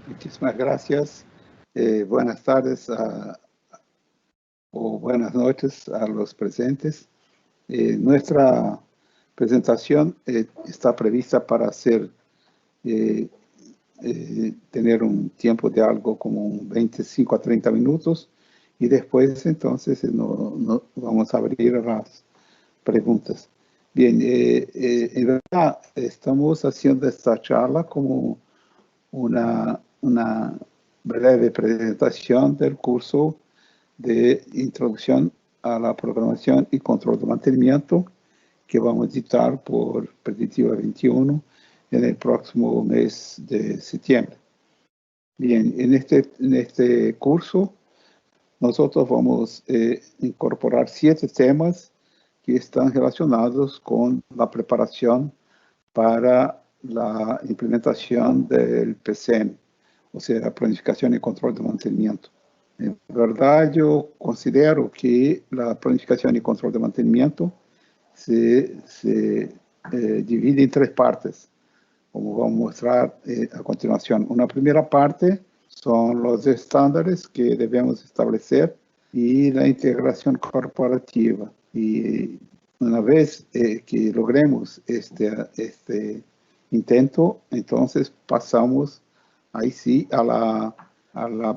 Muchísimas gracias. Buenas tardes o buenas noches a los presentes. Nuestra presentación está prevista para tener un tiempo de algo como 25 a 30 minutos y después entonces vamos a abrir las preguntas. Bien, en verdad estamos haciendo esta charla como una breve presentación del curso de Introducción a la Programación y Control de Mantenimiento que vamos a dictar por Predictiva 21 en el próximo mes de septiembre. Bien, en este curso nosotros vamos a incorporar 7 temas que están relacionados con la preparación para la implementación del PCM, o sea, planificación y control de mantenimiento. En verdad, yo considero que la planificación y control de mantenimiento se divide en 3 partes, como vamos a mostrar a continuación. Una primera parte son los estándares que debemos establecer y la integración corporativa. Y una vez que logremos este intento, entonces pasamos ahí sí a la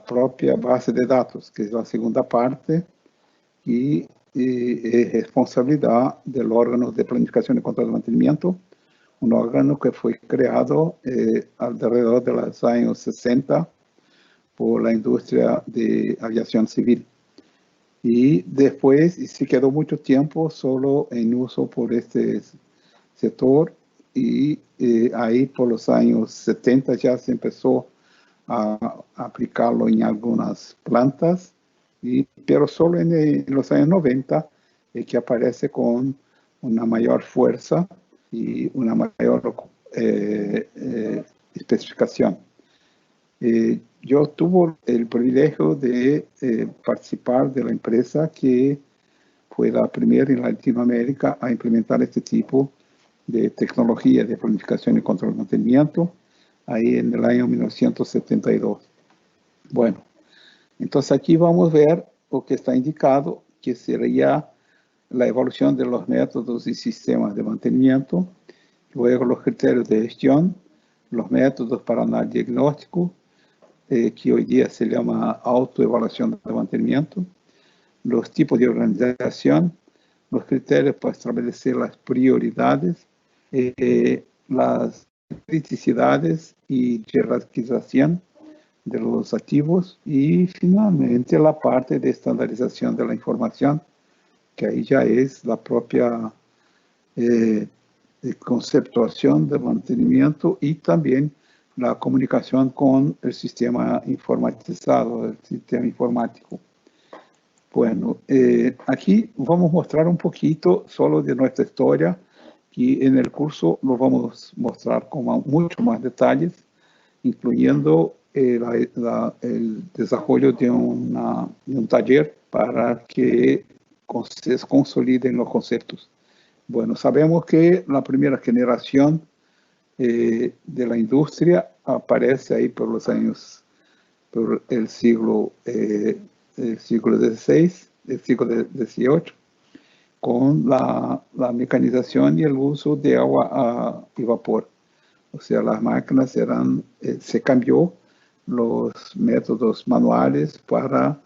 propia base de datos, que es la segunda parte, y es responsabilidad del órgano de planificación y control de mantenimiento, un órgano que fue creado alrededor de los años 60 por la industria de aviación civil. Y después se quedó mucho tiempo solo en uso por este sector y ahí por los años 70 ya se empezó a aplicarlo en algunas plantas, pero solo en los años 90 que aparece con una mayor fuerza y una mayor especificación. Yo tuve el privilegio de participar de la empresa que fue la primera en Latinoamérica a implementar este tipo de tecnología de planificación y control de mantenimiento, ahí en el año 1972. Bueno, entonces aquí vamos a ver lo que está indicado, que sería la evolución de los métodos y sistemas de mantenimiento, luego los criterios de gestión, los métodos para análisis diagnóstico, que hoy día se llama autoevaluación de mantenimiento, los tipos de organización, los criterios para establecer las prioridades, las criticidades y jerarquización de los activos y finalmente la parte de estandarización de la información, que ahí ya es la propia conceptuación de mantenimiento y también la comunicación con el sistema informatizado, el sistema informático. Bueno, aquí vamos a mostrar un poquito solo de nuestra historia, que en el curso lo vamos a mostrar con mucho más detalles, incluyendo el desarrollo de un taller para que se consoliden los conceptos. Bueno, sabemos que la primera generación de la industria aparece ahí por el siglo XVI, el siglo XVIII, con la mecanización y el uso de agua y vapor. O sea, las máquinas se cambió los métodos manuales para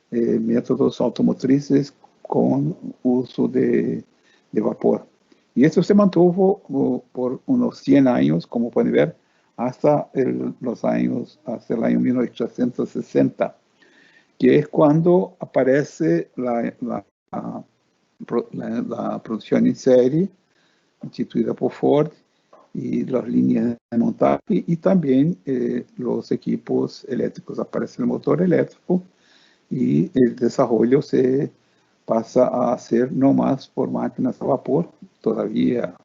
métodos automotrices con uso de vapor. Y esto se mantuvo por unos 100 años, como pueden ver, hasta el año 1860, que es cuando aparece la producción en serie, instituida por Ford, y las líneas de montaje y también los equipos eléctricos. Aparece el motor eléctrico y el desarrollo se pasa a hacer no más por máquinas a vapor, todavía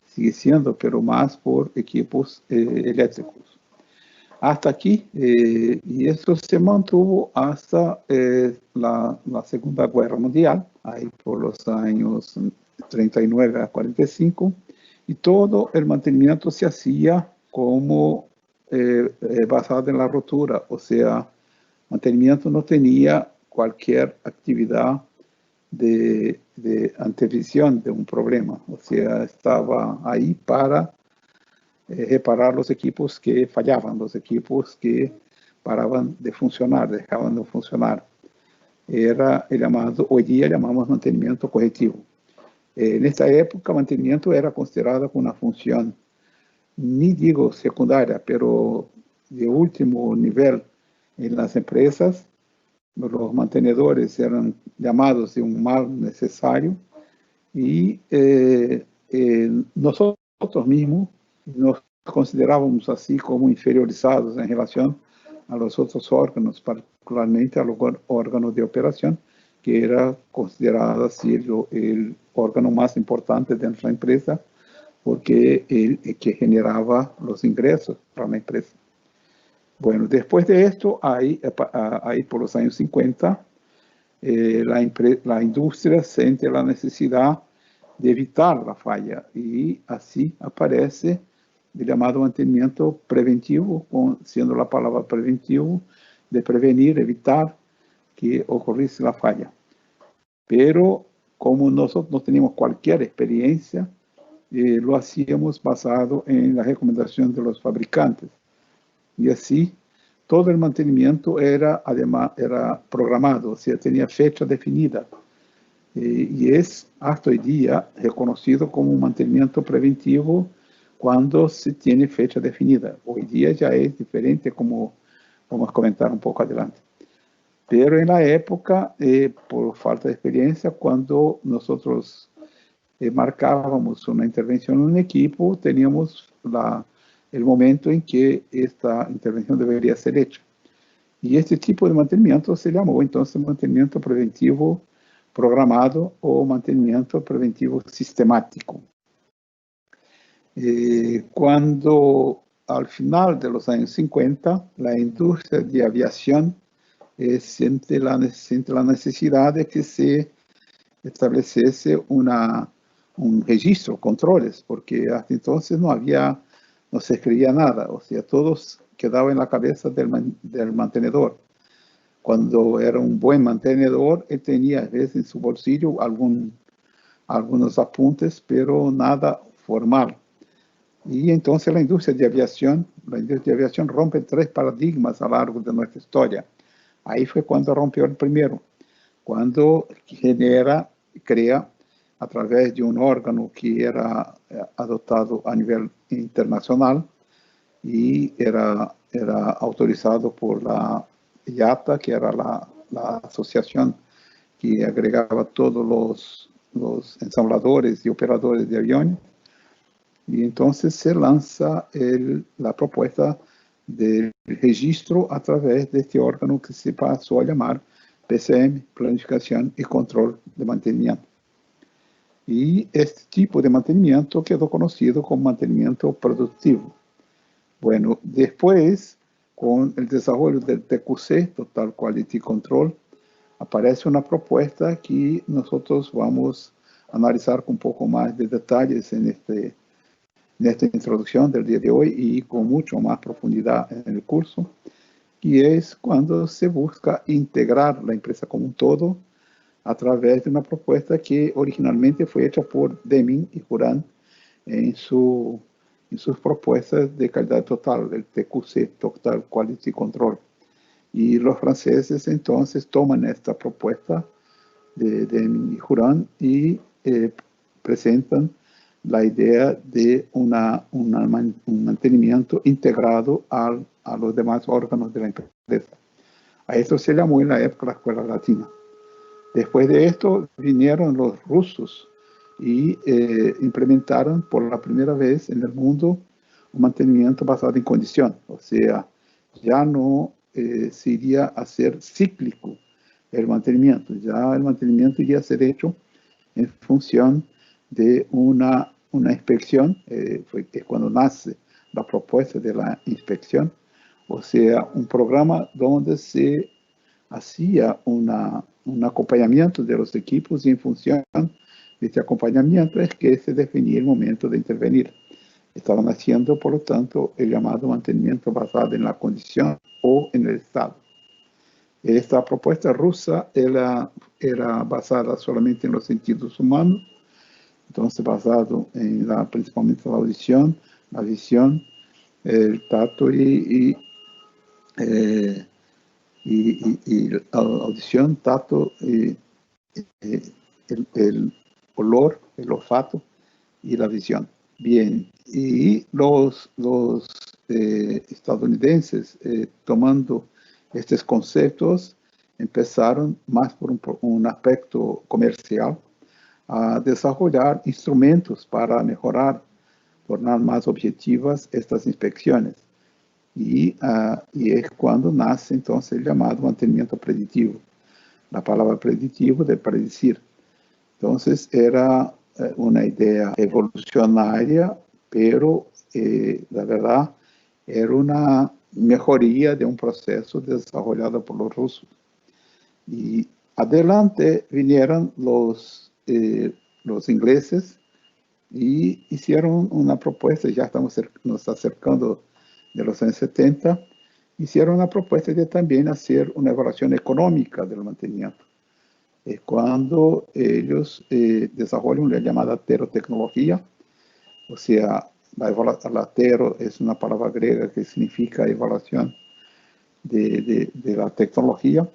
sigue siendo, pero más por equipos eléctricos. Hasta aquí, y esto se mantuvo hasta la Segunda Guerra Mundial, ahí por los años 39 a 45, y todo el mantenimiento se hacía como basado en la rotura, o sea, mantenimiento no tenía cualquier actividad de antevisión de un problema, o sea, estaba ahí para reparar los equipos que fallaban, los equipos que paraban de funcionar, dejaban de funcionar. Era el llamado, hoy día llamamos mantenimiento correctivo. En esta época, mantenimiento era considerado una función, ni digo secundaria, pero de último nivel en las empresas. Los mantenedores eran llamados de un mal necesario y nosotros mismos nos considerábamos así como inferiorizados en relación a los otros órganos, particularmente al órgano de operación, que era considerado así el órgano más importante dentro de la empresa, porque el que generaba los ingresos para la empresa. Bueno, después de esto, ahí por los años 50, la industria siente la necesidad de evitar la falla y así aparece el llamado mantenimiento preventivo, siendo la palabra preventivo de prevenir, evitar que ocurriese la falla. Pero como nosotros no teníamos cualquier experiencia, lo hacíamos basado en la recomendación de los fabricantes. Y así, todo el mantenimiento además, era programado, o sea, tenía fecha definida. Y es hasta hoy día reconocido como un mantenimiento preventivo cuando se tiene fecha definida. Hoy día ya es diferente, como vamos a comentar un poco adelante. Pero en la época, por falta de experiencia, cuando nosotros marcábamos una intervención en un equipo, teníamos el momento en que esta intervención debería ser hecha. Y este tipo de mantenimiento se llamó entonces mantenimiento preventivo programado o mantenimiento preventivo sistemático. Cuando al final de los años 50, la industria de aviación siente la necesidad de que se estableciese un registro, controles, porque hasta entonces no se escribía nada, o sea, todos quedaba en la cabeza del mantenedor. Cuando era un buen mantenedor, él tenía a veces en su bolsillo algunos apuntes, pero nada formal. Y entonces la industria de aviación rompe 3 paradigmas a lo largo de nuestra historia. Ahí fue cuando rompió el primero, cuando crea a través de un órgano que era adoptado a nivel internacional y era autorizado por la IATA, que era la asociación que agregaba todos los ensambladores y operadores de aviones. Y entonces se lanza la propuesta del registro a través de este órgano que se pasó a llamar PCM, Planificación y Control de Mantenimiento. Y este tipo de mantenimiento quedó conocido como mantenimiento productivo. Bueno, después, con el desarrollo del TQC, Total Quality Control, aparece una propuesta que nosotros vamos a analizar con un poco más de detalles en esta introducción del día de hoy y con mucho más profundidad en el curso, y es cuando se busca integrar la empresa como un todo a través de una propuesta que originalmente fue hecha por Deming y Juran en sus propuestas de calidad total, el TQC, Total Quality Control. Y los franceses entonces toman esta propuesta de Deming y Juran y presentan la idea de un mantenimiento integrado a los demás órganos de la empresa. A esto se llamó en la época la Escuela Latina. Después de esto vinieron los rusos y implementaron por la primera vez en el mundo un mantenimiento basado en condición. O sea, ya no se iría a ser cíclico el mantenimiento. Ya el mantenimiento iría a ser hecho en función de una inspección, es cuando nace la propuesta de la inspección, o sea, un programa donde se hacía un acompañamiento de los equipos en función este acompañamiento es que se definía el momento de intervenir. Estaban haciendo, por lo tanto, el llamado mantenimiento basado en la condición o en el estado. Esta propuesta rusa era basada solamente en los sentidos humanos, entonces basado en principalmente la audición, la visión, el tacto y la audición, tacto, el olor, el olfato y la visión. Bien, y los estadounidenses, tomando estos conceptos, empezaron más por un aspecto comercial a desarrollar instrumentos para mejorar, tornar más objetivas estas inspecciones. Y es cuando nace entonces el llamado mantenimiento predictivo. La palabra predictivo de predecir. Entonces era una idea evolucionaria, pero la verdad era una mejoría de un proceso desarrollado por los rusos. Y adelante vinieron los ingleses y hicieron una propuesta, ya nos acercando de los años 70, hicieron una propuesta de también hacer una evaluación económica del mantenimiento. Cuando ellos desarrollan la llamada terotecnología, o sea, la tero es una palabra griega que significa evaluación de la tecnología.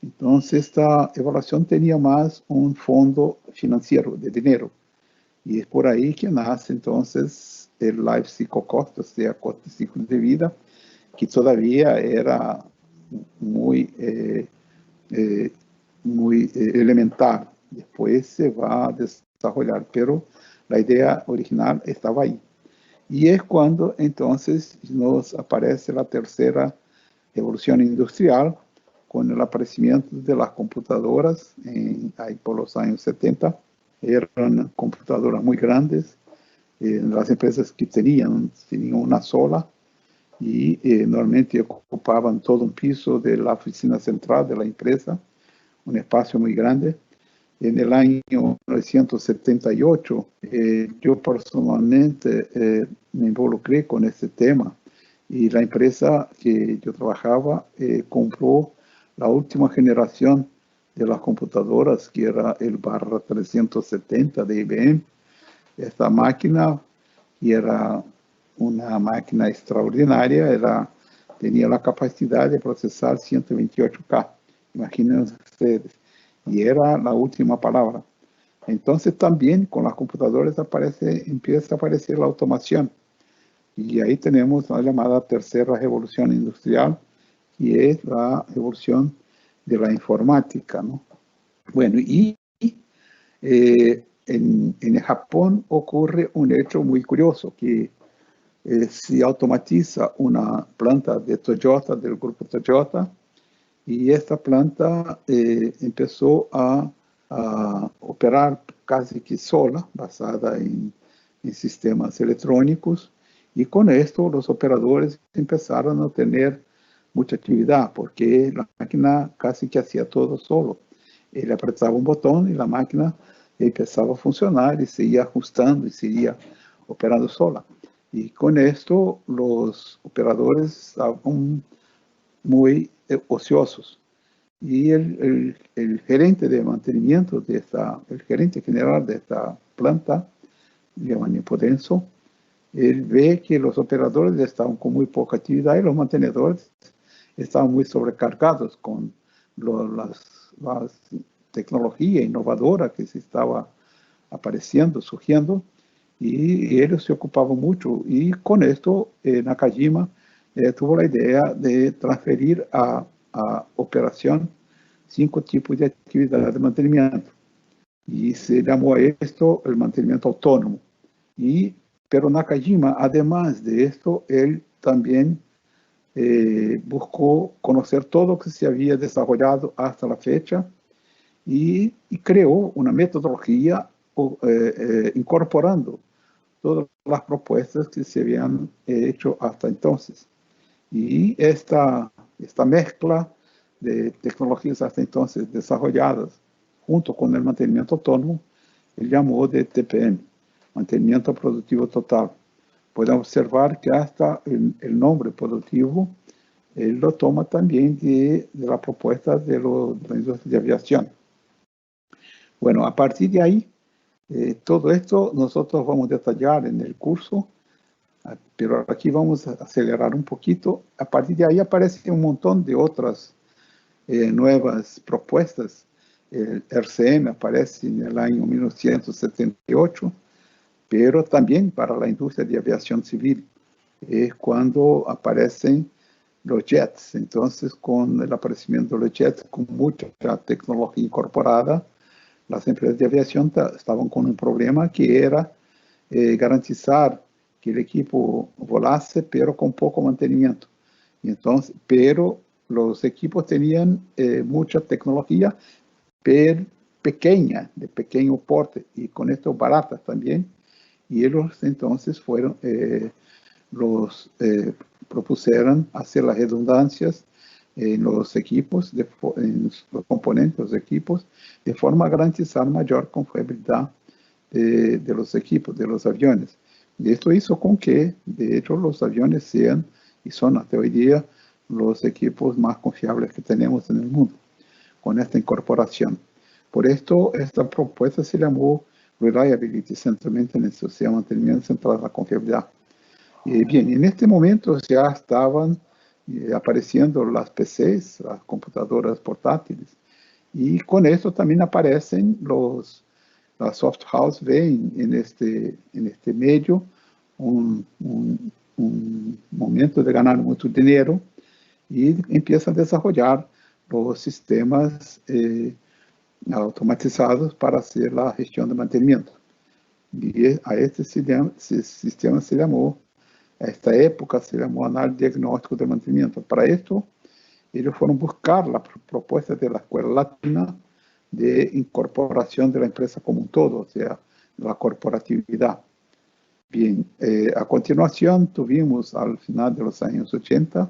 Entonces, esta evaluación tenía más un fondo financiero de dinero. Y es por ahí que nace entonces el life cycle cost, o sea, coste de ciclo de vida, que todavía era muy, muy elemental. Después se va a desarrollar, pero la idea original estaba ahí. Y es cuando entonces nos aparece la tercera revolución industrial, con el aparecimiento de las computadoras ahí por los años 70. Eran computadoras muy grandes, las empresas que tenían una sola y normalmente ocupaban todo un piso de la oficina central de la empresa, un espacio muy grande. En el año 1978, yo personalmente me involucré con este tema y la empresa que yo trabajaba compró la última generación de las computadoras, que era el barra 370 de IBM. Esta máquina, que era una máquina extraordinaria, tenía la capacidad de procesar 128K. Imagínense ustedes. Y era la última palabra. Entonces también con las computadoras empieza a aparecer la automación. Y ahí tenemos la llamada tercera revolución industrial, que es la revolución de la informática, ¿no? Bueno, y en Japón ocurre un hecho muy curioso, que se automatiza una planta de Toyota, del grupo Toyota, y esta planta empezó a operar casi que sola, basada en sistemas electrónicos, y con esto los operadores empezaron a tener mucha actividad, porque la máquina casi que hacía todo solo. Él apretaba un botón y la máquina empezaba a funcionar y seguía ajustando y seguía operando sola. Y con esto los operadores estaban muy ociosos. Y el gerente de mantenimiento el gerente general de esta planta, Giovanni Podenso, él ve que los operadores estaban con muy poca actividad y los mantenedores estaban muy sobrecargados con las tecnología innovadora que se estaba apareciendo, surgiendo, y ellos se ocupaban mucho. Y con esto, Nakajima tuvo la idea de transferir a operación 5 tipos de actividad de mantenimiento. Y se llamó a esto el mantenimiento autónomo. Pero Nakajima, además de esto, él también buscó conocer todo lo que se había desarrollado hasta la fecha y creó una metodología incorporando todas las propuestas que se habían hecho hasta entonces. Y esta mezcla de tecnologías hasta entonces desarrolladas junto con el mantenimiento autónomo él llamó de TPM, mantenimiento productivo total. Pueden observar que hasta el nombre productivo él lo toma también de la propuesta de la industria de aviación. Bueno, a partir de ahí, todo esto nosotros vamos a detallar en el curso, pero aquí vamos a acelerar un poquito. A partir de ahí aparece un montón de otras nuevas propuestas. El RCM aparece en el año 1978, pero también para la industria de aviación civil. Es cuando aparecen los jets. Entonces, con el aparecimiento de los jets, con mucha tecnología incorporada, las empresas de aviación estaban con un problema que era garantizar que el equipo volase, pero con poco mantenimiento. Y entonces, pero los equipos tenían mucha tecnología pequeña, de pequeño porte, y con esto baratas también. Y ellos entonces propusieron hacer las redundancias en los equipos, en los componentes de los equipos, de forma a garantizar mayor confiabilidad de los equipos, de los aviones. Y esto hizo con que, de hecho, los aviones sean, y son hasta hoy día, los equipos más confiables que tenemos en el mundo, con esta incorporación. Por esto, esta propuesta se llamó Reliability Center Maintenance, o sea, mantenimiento centrado en la confiabilidad. Bien, en este momento ya estaban apareciendo las PCs, las computadoras portátiles, y con esto también aparecen las soft house ven en este medio un momento de ganar mucho dinero y empiezan a desarrollar los sistemas automatizados para hacer la gestión de mantenimiento. Y a este sistema se llamó, a esta época se llamó análisis diagnóstico de mantenimiento. Para esto, ellos fueron a buscar la propuesta de la Escuela Latina de incorporación de la empresa como un todo, o sea, la corporatividad. Bien, a continuación tuvimos al final de los años 80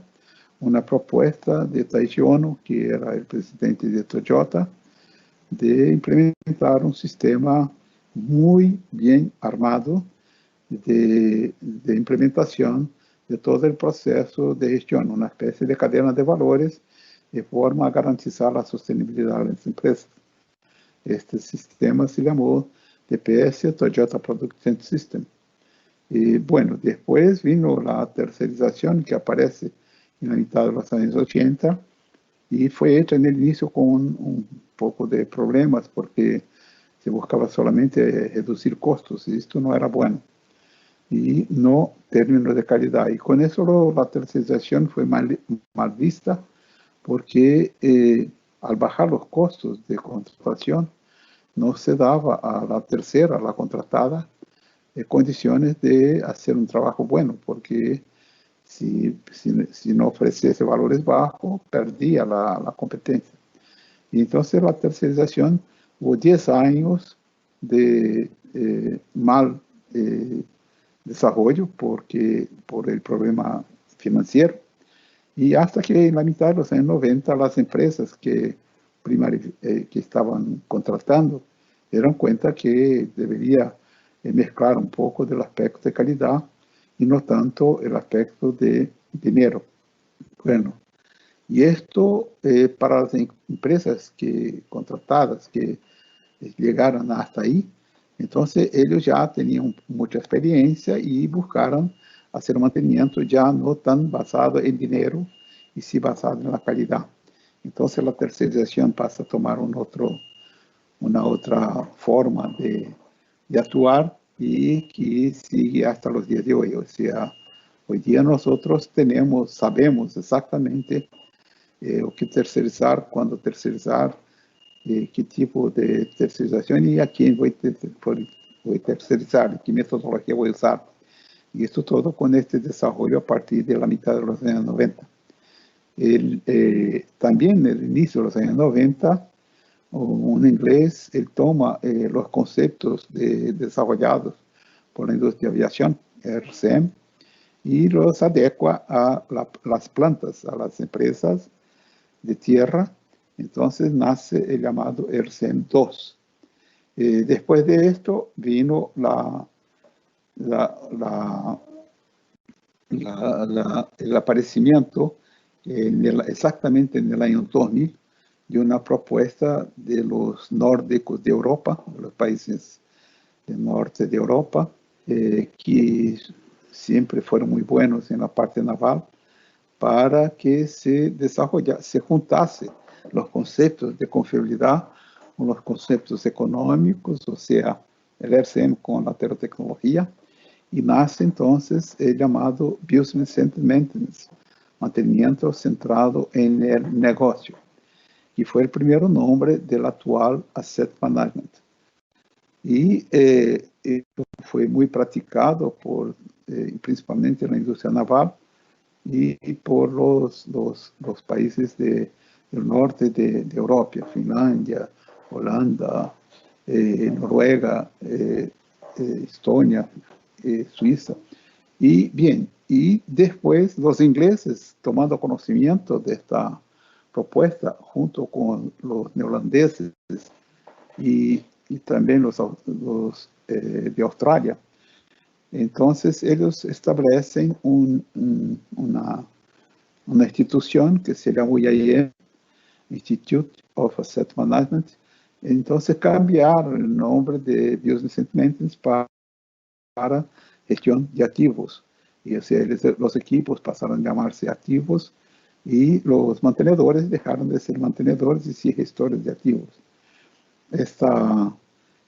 una propuesta de Taiichi Ohno, que era el presidente de Toyota, de implementar un sistema muy bien armado de implementación de todo el proceso de gestión, una especie de cadena de valores de forma a garantizar la sostenibilidad de las empresas. Este sistema se llamó TPS, Toyota Production System. Y bueno, después vino la tercerización que aparece en la mitad de los años 80 y fue hecha en el inicio con un poco de problemas porque se buscaba solamente reducir costos y esto no era bueno y no términos de calidad. Y con eso la tercerización fue mal vista porque al bajar los costos de contratación no se daba a la tercera, la contratada, condiciones de hacer un trabajo bueno, porque si no ofreciese valores bajos, perdía la competencia. Y entonces la tercerización hubo 10 años de mal desarrollo por el problema financiero. Y hasta que en la mitad de los años 90 las empresas que estaban contratando dieron cuenta que debería mezclar un poco del aspecto de calidad y no tanto el aspecto de dinero. Bueno, y esto para las empresas contratadas que llegaron hasta ahí, entonces ellos ya tenían mucha experiencia y buscaron hacer un mantenimiento ya no tan basado en dinero y sí basado en la calidad. Entonces la tercerización pasa a tomar una otra forma de actuar y que sigue hasta los días de hoy. O sea, hoy día nosotros sabemos exactamente o que tercerizar, cuándo tercerizar, qué tipo de tercerización y a quién voy a tercerizar, qué metodología voy a usar. Y esto todo con este desarrollo a partir de la mitad de los años 90. También en el inicio de los años 90, un inglés, él toma los conceptos desarrollados por la industria de aviación, RCM, y los adecua a las plantas, a las empresas de tierra. Entonces nace el llamado RCM 2. Después de esto vino la, el aparecimiento exactamente en el año 2000 de una propuesta de los nórdicos de Europa, de los países del norte de Europa, que siempre fueron muy buenos en la parte naval, para que se juntase los conceptos de confiabilidad con los conceptos económicos, o sea, el RCM con la terotecnología, y nace entonces el llamado Business Centered Maintenance, mantenimiento centrado en el negocio, que fue el primer nombre del actual Asset Management. Y fue muy practicado principalmente en la industria naval y por los países del norte de Europa, Finlandia, Holanda, Noruega, Estonia, Suiza. Y bien, y después los ingleses, tomando conocimiento de esta propuesta, junto con los neerlandeses y también los de Australia, entonces ellos establecen una institución que se llama IAM, Institute of Asset Management. Entonces cambiaron el nombre de Business Maintenance para gestión de activos. Y o sea, los equipos pasaron a llamarse activos y los mantenedores dejaron de ser mantenedores y sí gestores de activos. Esta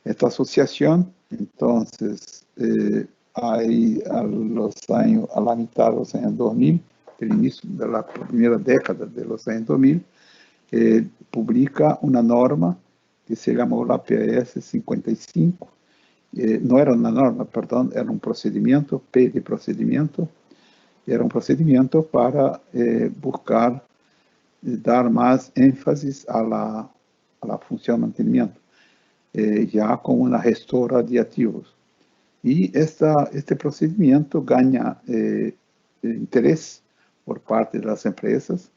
asociación, entonces, ahí a la mitad de los años 2000, el inicio de la primera década de los años 2000, publica una norma que se llamó la PAS 55. No era una norma, perdón, era un procedimiento, P de procedimiento, era un procedimiento para buscar dar más énfasis a la función de mantenimiento, ya como una gestora de activos. Y este procedimiento gana interés por parte de las empresas.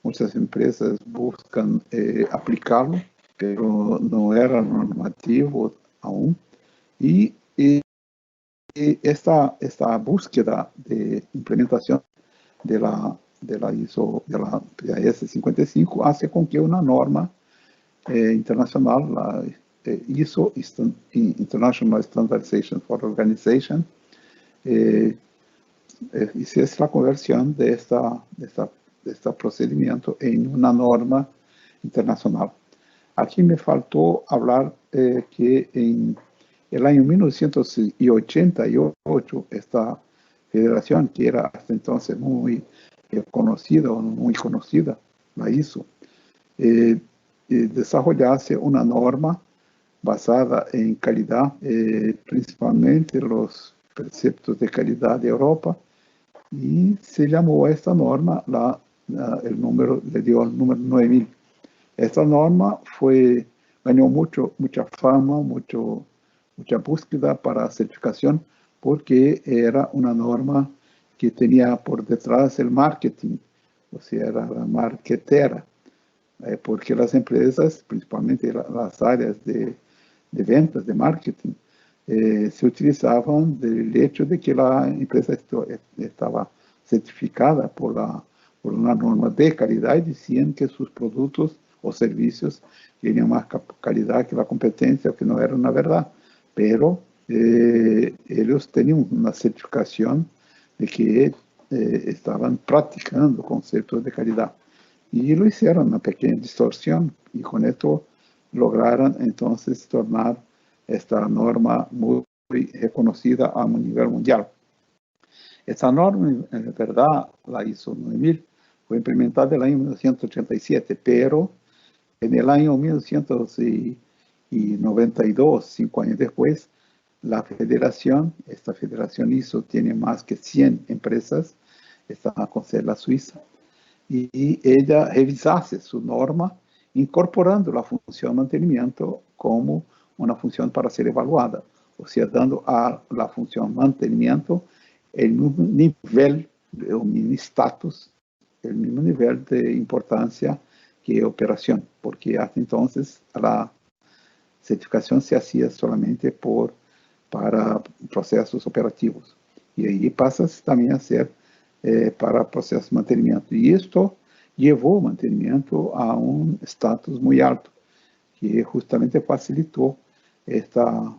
Muchas empresas buscan aplicarlo, pero no era normativo aún. Y esta búsqueda de implementación de la ISO, de la PAS 55, hace con que una norma internacional, la ISO, International Standardization for Organization, hiciese la conversión de este procedimiento en una norma internacional. Aquí me faltó hablar que en el año 1988, esta federación, que era hasta entonces muy conocida, la ISO, desarrollase una norma basada en calidad, principalmente los preceptos de calidad de Europa, y se llamó a esta norma, le dio el número 9000. Esta norma ganó mucha fama, mucha búsqueda para certificación, porque era una norma que tenía por detrás el marketing, o sea, era la marketera, porque las empresas, principalmente las áreas de ventas, de marketing, se utilizaban del hecho de que la empresa estaba certificada por una norma de calidad y decían que sus productos o servicios tenían más calidad que la competencia, que no era una verdad. Pero ellos tenían una certificación de que estaban practicando conceptos de calidad. Y lo hicieron, una pequeña distorsión, y con esto lograron entonces tornar esta norma muy reconocida a nivel mundial. Esta norma, en verdad, la ISO 9000, fue implementada en el año 1987, pero en el año 1992, 5 años después, esta federación ISO tiene más que 100 empresas, está con sede en la Suiza, y ella revisase su norma, incorporando la función de mantenimiento como una función para ser evaluada, o sea, dando a la función mantenimiento el mismo nivel, el mismo estatus, el mismo nivel de importancia que operación, porque hasta entonces certificación se hacía solamente para procesos operativos. Y ahí pasas también a ser para procesos de mantenimiento. Y esto llevó el mantenimiento a un estatus muy alto, que justamente facilitó esta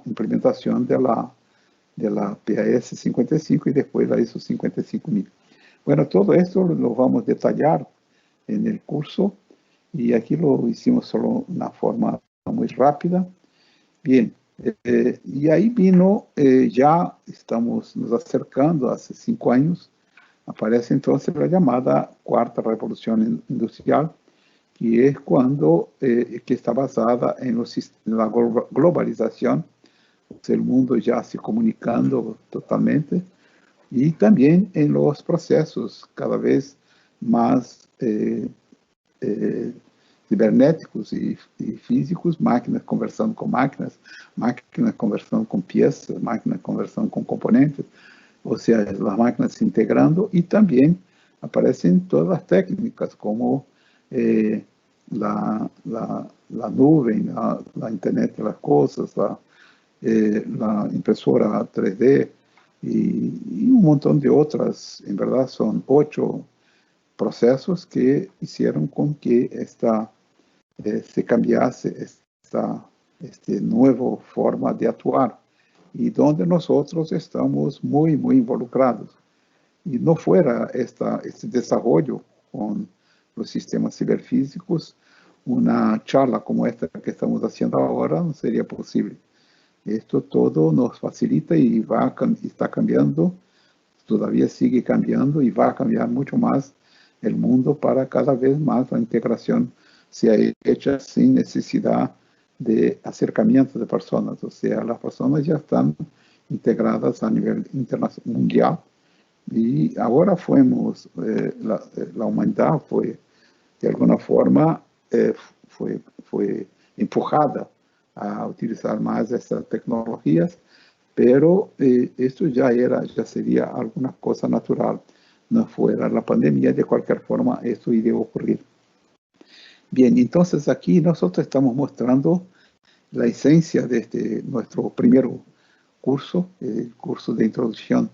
implementación de la PAS 55 y después la ISO 55000. Bueno, todo esto lo vamos a detallar en el curso y aquí lo hicimos solo de una forma muy rápida. Bien, y ahí vino, ya estamos nos acercando, hace 5 años, aparece entonces la llamada cuarta revolución industrial, que es cuando, que está basada en la globalización, o sea, el mundo ya se comunicando totalmente, y también en los procesos cada vez más cibernéticos y físicos, máquinas conversando con máquinas conversando con piezas, máquinas conversando con componentes, o sea, las máquinas se integrando y también aparecen todas las técnicas como la nube, la Internet de las cosas, la impresora 3D y un montón de otras. En verdad son 8 procesos que hicieron con que se cambiase esta nueva forma de actuar y donde nosotros estamos muy, muy involucrados. Y no fuera este desarrollo con los sistemas ciberfísicos, una charla como esta que estamos haciendo ahora no sería posible. Esto todo nos facilita y está cambiando, todavía sigue cambiando y va a cambiar mucho más el mundo para cada vez más la integración sea hecha sin necesidad de acercamiento de personas. O sea, las personas ya están integradas a nivel internacional, mundial. Y ahora la humanidad fue, de alguna forma, fue empujada a utilizar más estas tecnologías, pero esto ya sería alguna cosa natural. No fuera la pandemia, de cualquier forma, esto iría a ocurrir. Bien, entonces aquí nosotros estamos mostrando la esencia de nuestro primer curso, el curso de introducción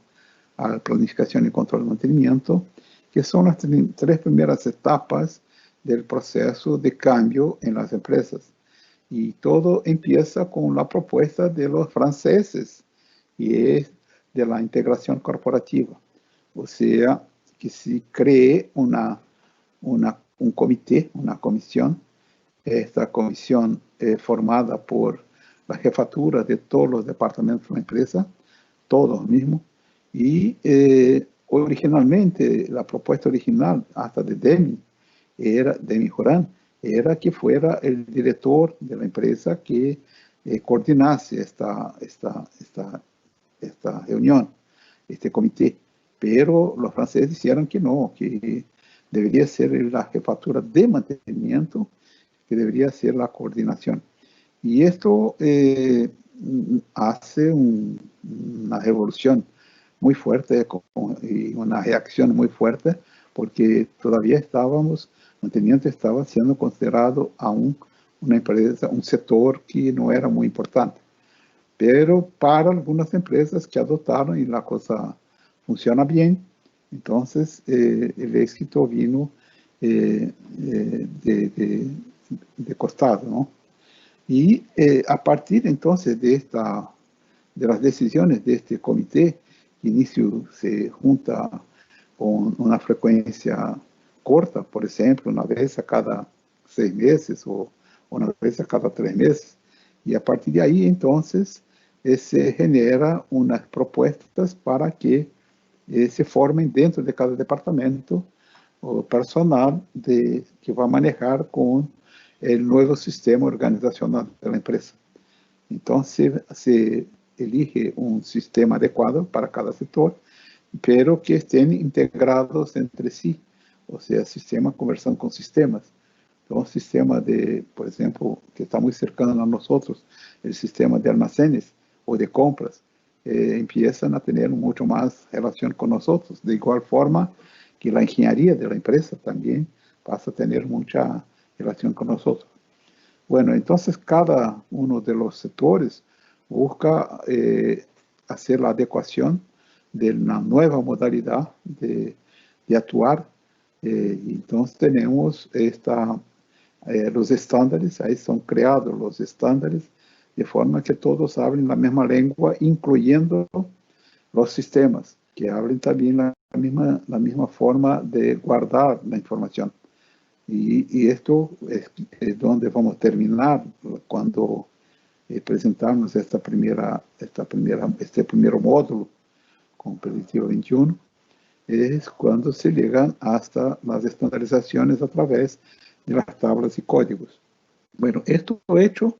a la planificación y control de mantenimiento, que son las 3 primeras etapas del proceso de cambio en las empresas. Y todo empieza con la propuesta de los franceses, y es de la integración corporativa. O sea, que se cree un comité, una comisión. Esta comisión es formada por la jefatura de todos los departamentos de la empresa, todos mismos, y originalmente, la propuesta original, hasta de Demi Juran, era que fuera el director de la empresa que coordinase esta reunión, este comité. Pero los franceses dijeron que no, que debería ser la jefatura de mantenimiento, que debería ser la coordinación. Y esto hace una revolución muy fuerte y una reacción muy fuerte, porque todavía mantenimiento estaba siendo considerado aún una empresa, un sector que no era muy importante. Pero para algunas empresas que adoptaron y la cosa funciona bien, entonces el éxito vino de costado, ¿no? Y a partir entonces de las decisiones de este comité, que inicio se junta con una frecuencia corta, por ejemplo, una vez a cada 6 meses o una vez a cada 3 meses. Y a partir de ahí, entonces, se genera unas propuestas para que se formen dentro de cada departamento o personal que va a manejar con el nuevo sistema organizacional de la empresa. Entonces, se elige un sistema adecuado para cada sector, pero que estén integrados entre sí, o sea, sistemas conversando con sistemas. Un sistema por ejemplo, que está muy cercano a nosotros, el sistema de almacenes o de compras, empiezan a tener mucho más relación con nosotros. De igual forma que la ingeniería de la empresa también pasa a tener mucha relación con nosotros. Bueno, entonces cada uno de los sectores busca hacer la adecuación de una nueva modalidad de actuar. Entonces tenemos los estándares, ahí son creados los estándares, de forma que todos hablen la misma lengua, incluyendo los sistemas, que hablen también la misma forma de guardar la información. Y esto es donde vamos a terminar cuando presentamos este primer módulo con Predictivo 21, es cuando se llegan hasta las estandarizaciones a través de las tablas y códigos. Bueno, esto hecho,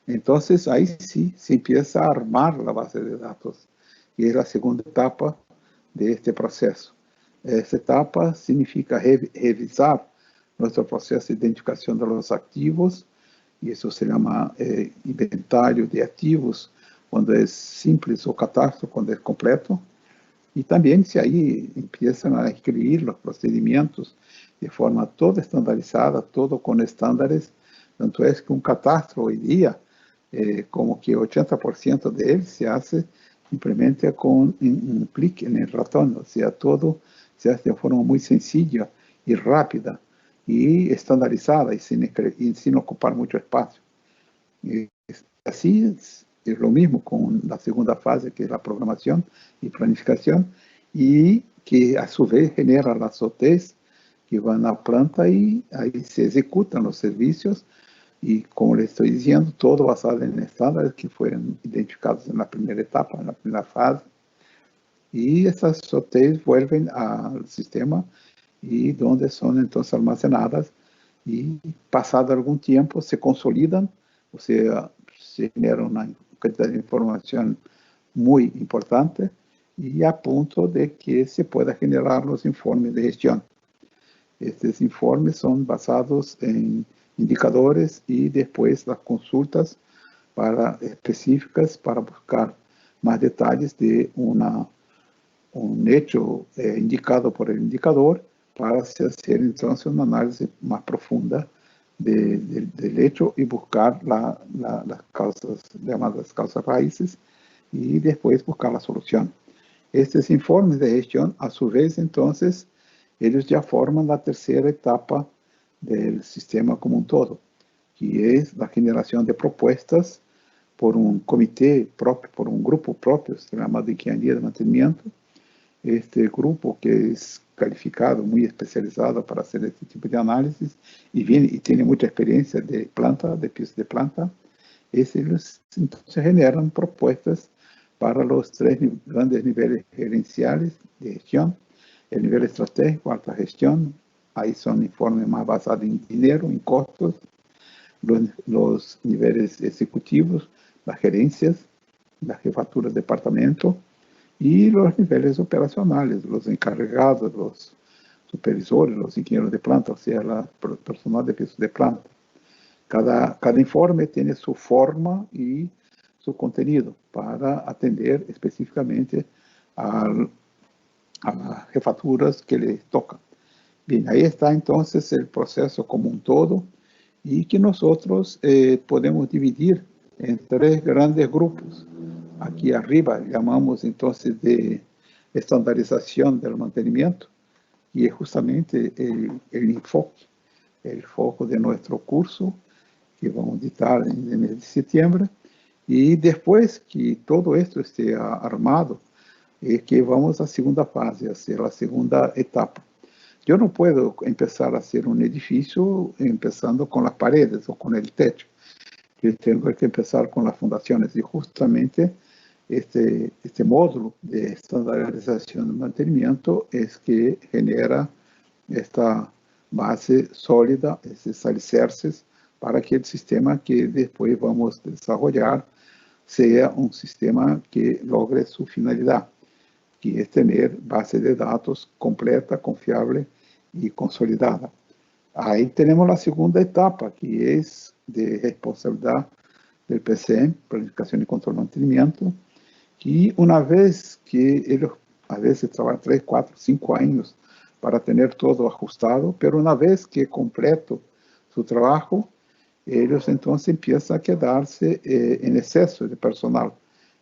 entonces ahí sí se empieza a armar la base de datos, y es la segunda etapa de este proceso. Esta etapa significa revisar nuestro proceso de identificación de los activos, y eso se llama inventario de activos, cuando es simples, o catastro, cuando es completo. Y también si ahí empiezan a escribir los procedimientos de forma toda estandarizada, todo con estándares, tanto es que un catastro hoy día, como que 80% de él se hace simplemente con un clic en el ratón, o sea, todo se hace de forma muy sencilla y rápida y estandarizada y sin ocupar mucho espacio. Y así es lo mismo con la segunda fase, que es la programación y planificación, y que a su vez genera las OTs que van a planta y ahí se ejecutan los servicios, y como les estoy diciendo, todo basado en estándares que fueron identificados en la primera etapa, en la primera fase, y estas OTs vuelven al sistema y donde son entonces almacenadas, y pasado algún tiempo se consolidan, o sea, se genera una cantidad de información muy importante, y a punto de que se pueda generar los informes de gestión. Estos informes son basados en indicadores y después las consultas específicas para buscar más detalles de un hecho indicado por el indicador, para hacer entonces una análisis más profunda del hecho y buscar las causas, llamadas causas raíces, y después buscar la solución. Estos informes de gestión, a su vez, entonces, ellos ya forman la tercera etapa del sistema como un todo, que es la generación de propuestas por un comité propio, por un grupo propio, se llama de ingeniería de mantenimiento. Este grupo, que es calificado, muy especializado para hacer este tipo de análisis, y tiene mucha experiencia de planta, de pisos de planta, ellos entonces generan propuestas para los tres grandes niveles gerenciales de gestión: el nivel estratégico, alta gestión, ahí son informes más basados en dinero, en costos; los niveles ejecutivos, las gerencias, las jefaturas de departamento; y los niveles operacionales, los encargados, los supervisores, los ingenieros de planta, o sea, la personal de pisos de planta. Cada informe tiene su forma y su contenido para atender específicamente a las jefaturas que les tocan. Bien, ahí está entonces el proceso como un todo, y que nosotros podemos dividir en tres grandes grupos. Aquí arriba llamamos entonces de estandarización del mantenimiento, y es justamente el foco de nuestro curso, que vamos a dictar en el mes de septiembre. Y después que todo esto esté armado, es que vamos a la segunda fase, a hacer la segunda etapa. Yo no puedo empezar a hacer un edificio empezando con las paredes o con el techo. Yo tengo que empezar con las fundaciones, y justamente este módulo de estandarización de mantenimiento es que genera esta base sólida, estos alicerces, para que el sistema que después vamos a desarrollar sea un sistema que logre su finalidad, que es tener base de datos completa, confiable y consolidada. Ahí tenemos la segunda etapa, que es de responsabilidad del PCM, Planificación y Control de Mantenimiento, y una vez que ellos a veces trabajan 3, 4, 5 años para tener todo ajustado, pero una vez que completo su trabajo, ellos entonces empiezan a quedarse en exceso de personal.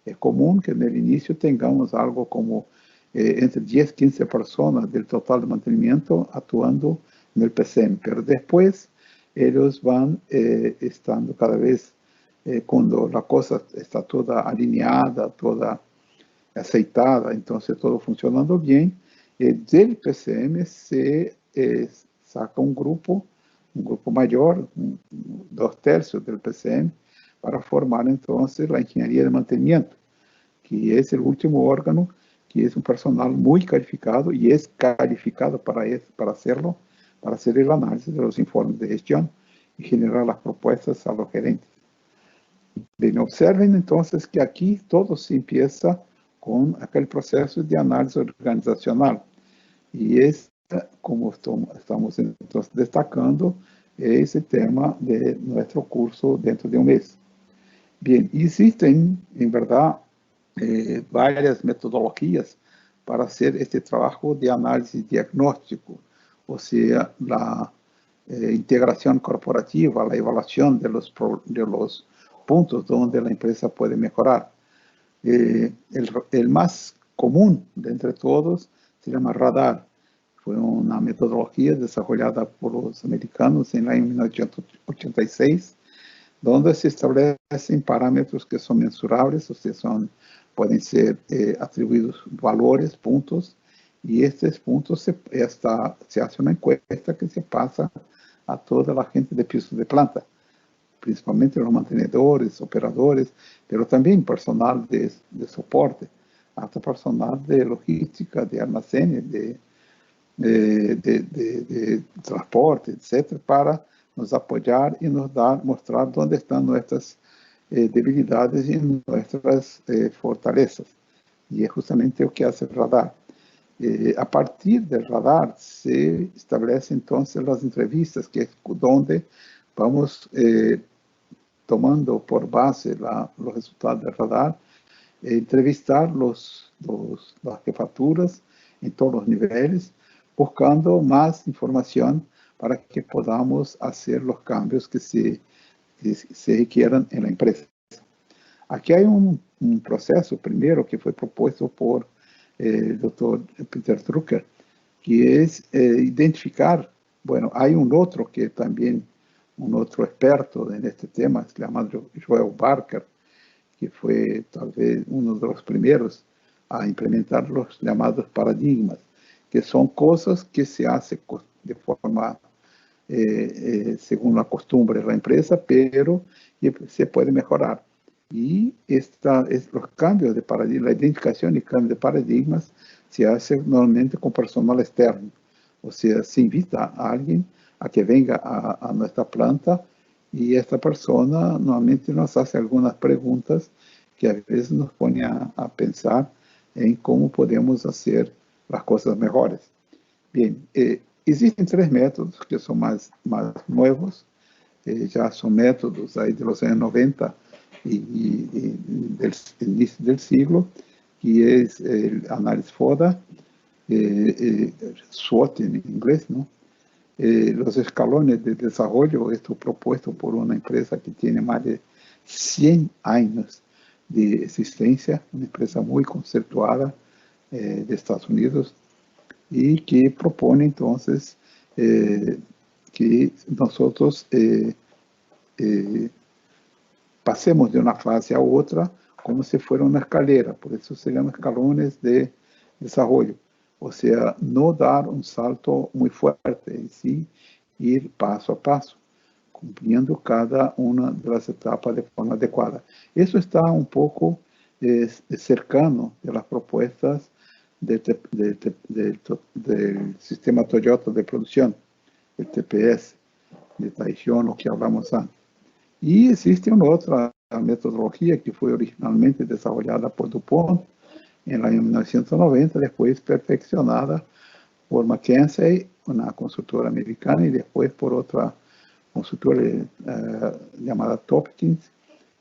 Es común que en el inicio tengamos algo como entre 10 y 15 personas del total de mantenimiento actuando en el PCM, pero después ellos van estando cada vez, cuando la cosa está toda alineada, toda aceitada, entonces todo funcionando bien, del PCM se saca un grupo mayor, 2/3 del PCM, para formar entonces la ingeniería de mantenimiento, que es el último órgano, que es un personal muy calificado y es calificado para hacerlo, para hacer el análisis de los informes de gestión y generar las propuestas a los gerentes. Bien, observen entonces que aquí todo se empieza con aquel proceso de análisis organizacional. Y como estamos entonces destacando, ese tema de nuestro curso dentro de un mes. Bien, existen, en verdad, varias metodologías para hacer este trabajo de análisis diagnóstico, o sea, la integración corporativa, la evaluación de los puntos donde la empresa puede mejorar. El más común de entre todos se llama radar. Fue una metodología desarrollada por los americanos en el año 1986, donde se establecen parámetros que son mensurables, o sea, pueden ser atribuidos valores, puntos, y estos puntos se hace una encuesta que se pasa a toda la gente de pisos de planta, principalmente los mantenedores, operadores, pero también personal de soporte, hasta personal de logística, de almacenes, de transporte, etcétera, para nos apoyar y mostrar dónde están nuestras debilidades y nuestras fortalezas. Y es justamente lo que hace el radar. A partir del radar se establecen entonces las entrevistas, que es donde vamos tomando por base los resultados del radar, entrevistar las jefaturas en todos los niveles, buscando más información para que podamos hacer los cambios que se requieran en la empresa. Aquí hay un proceso primero que fue propuesto por el doctor Peter Drucker, que es identificar, bueno, hay un otro que también, un otro experto en este tema, se llama Joel Barker, que fue tal vez uno de los primeros a implementar los llamados paradigmas, que son cosas que se hacen de forma según la costumbre de la empresa, pero se puede mejorar. Y los cambios de paradigma, la identificación y cambio de paradigmas se hace normalmente con personal externo. O sea, se invita a alguien a que venga a nuestra planta y esta persona normalmente nos hace algunas preguntas que a veces nos pone a pensar en cómo podemos hacer las cosas mejores. Bien, existen 3 métodos que son más nuevos, ya son métodos ahí de los años 90 y del inicio del siglo, que es el análisis FODA, SWOT en inglés, ¿no? Los escalones de desarrollo, esto propuesto por una empresa que tiene más de 100 años de existencia, una empresa muy conceptuada de Estados Unidos, y que propone entonces que nosotros pasemos de una fase a otra como si fuera una escalera, por eso se llama escalones de desarrollo. O sea, no dar un salto muy fuerte, en sí ir paso a paso, cumpliendo cada una de las etapas de forma adecuada. Eso está un poco cercano de las propuestas del sistema Toyota de producción, el TPS, de Taichung, lo que hablamos antes. Y existe una otra metodología que fue originalmente desarrollada por DuPont en el año 1990, después perfeccionada por McKinsey, una consultora americana, y después por otra consultora llamada Topkins,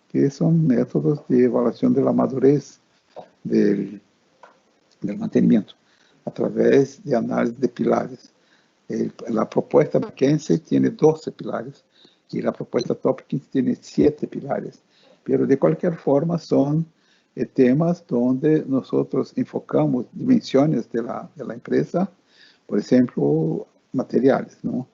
que son métodos de evaluación de la madurez del mantenimiento a través de análisis de pilares. La propuesta McKinsey tiene 12 pilares, que la propuesta Topkins tiene 7 pilares, pero de cualquier forma son temas donde nosotros enfocamos dimensiones de la empresa, por ejemplo, materiales, ¿no?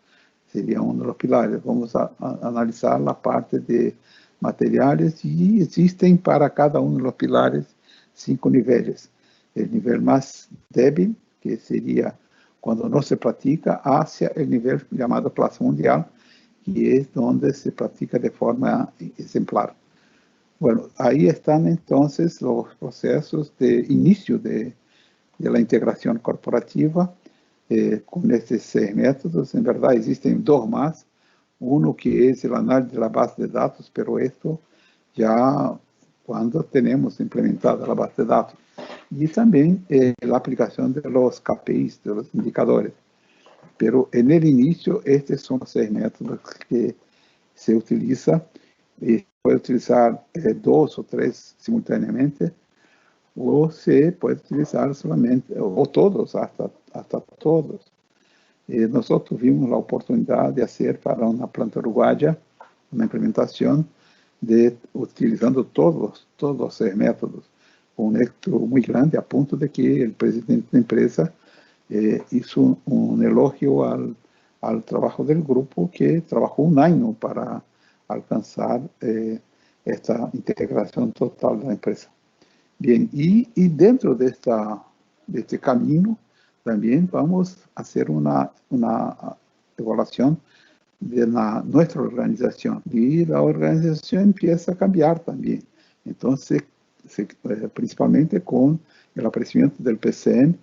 Sería uno de los pilares. Vamos a analizar la parte de materiales y existen para cada uno de los pilares 5 niveles. El nivel más débil, que sería cuando no se practica, hacia el nivel llamado clase mundial, que es donde se practica de forma exemplar. Bueno, ahí están entonces los procesos de inicio de la integración corporativa con estos 6 métodos. En verdad existen 2 más. Uno que es el análisis de la base de datos, pero esto ya cuando tenemos implementada la base de datos. Y también la aplicación de los KPIs, de los indicadores. Pero en el inicio, estos son los 6 métodos que se utiliza. Y puede utilizar 2 o 3 simultáneamente, o se puede utilizar solamente, o todos, hasta todos. Nosotros tuvimos la oportunidad de hacer para una planta uruguaya una implementación utilizando todos los 6 métodos, un éxito muy grande, a punto de que el presidente de la empresa hizo un elogio al trabajo del grupo, que trabajó un año para alcanzar esta integración total de la empresa. Bien, y dentro de este camino también vamos a hacer una evaluación de nuestra organización. Y la organización empieza a cambiar también. Entonces, principalmente con el aparecimiento del PCM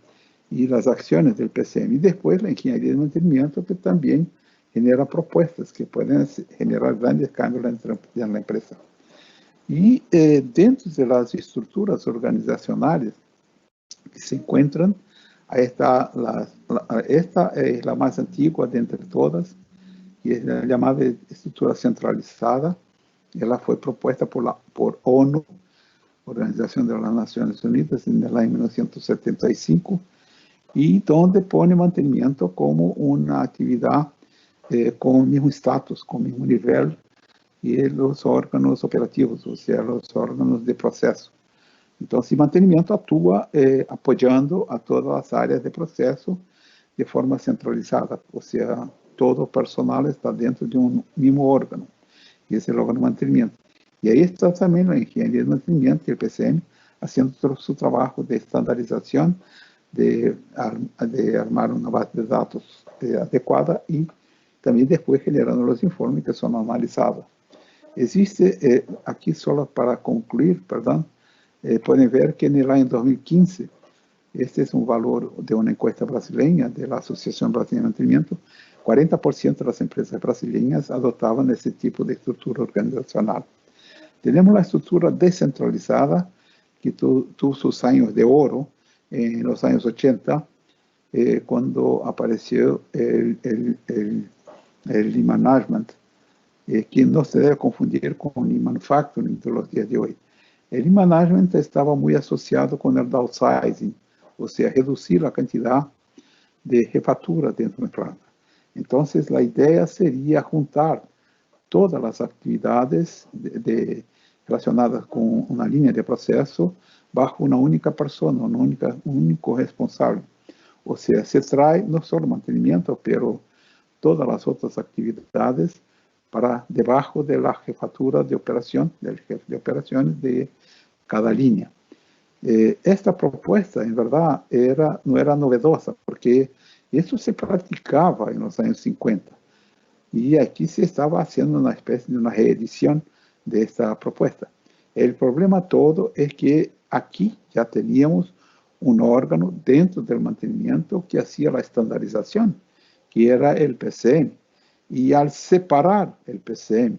y las acciones del PCM. Y después la ingeniería de mantenimiento, que también genera propuestas que pueden generar grandes cambios en la empresa. Y dentro de las estructuras organizacionales que se encuentran, esta es la más antigua de entre todas, y es la llamada estructura centralizada. Ela fue propuesta por ONU, Organización de las Naciones Unidas, en el año 1975, y donde pone mantenimiento como una actividad con el mismo estatus, con el mismo nivel, y los órganos operativos, o sea, los órganos de proceso. Entonces, el mantenimiento actúa apoyando a todas las áreas de proceso de forma centralizada, o sea, todo el personal está dentro de un mismo órgano, y ese es el órgano de mantenimiento. Y ahí está también la ingeniería de mantenimiento y el PCM haciendo su trabajo de estandarización, de armar una base de datos adecuada y también después generando los informes que son analizados. Existe, aquí solo para concluir, perdón, pueden ver que en el año 2015, este es un valor de una encuesta brasileña de la Asociación Brasileña de Mantenimiento, 40% de las empresas brasileñas adoptaban ese tipo de estructura organizacional. Tenemos la estructura descentralizada, que tuvo sus años de oro en los años 80, cuando apareció el Lean Management, que no se debe confundir con Lean Manufacturing de los días de hoy. El Lean Management estaba muy asociado con el downsizing, o sea, reducir la cantidad de jefatura dentro de la planta. Entonces, la idea sería juntar todas las actividades relacionadas con una línea de proceso bajo una única persona, un único responsable. O sea, se trae no solo mantenimiento, pero todas las otras actividades para debajo de la jefatura de operación, del jefe de operaciones de cada línea. Esta propuesta, en verdad, no era novedosa, porque eso se practicaba en los años 50. Y aquí se estaba haciendo una especie de una reedición de esta propuesta. El problema todo es que aquí ya teníamos un órgano dentro del mantenimiento que hacía la estandarización, que era el PCM. Y al separar el PCM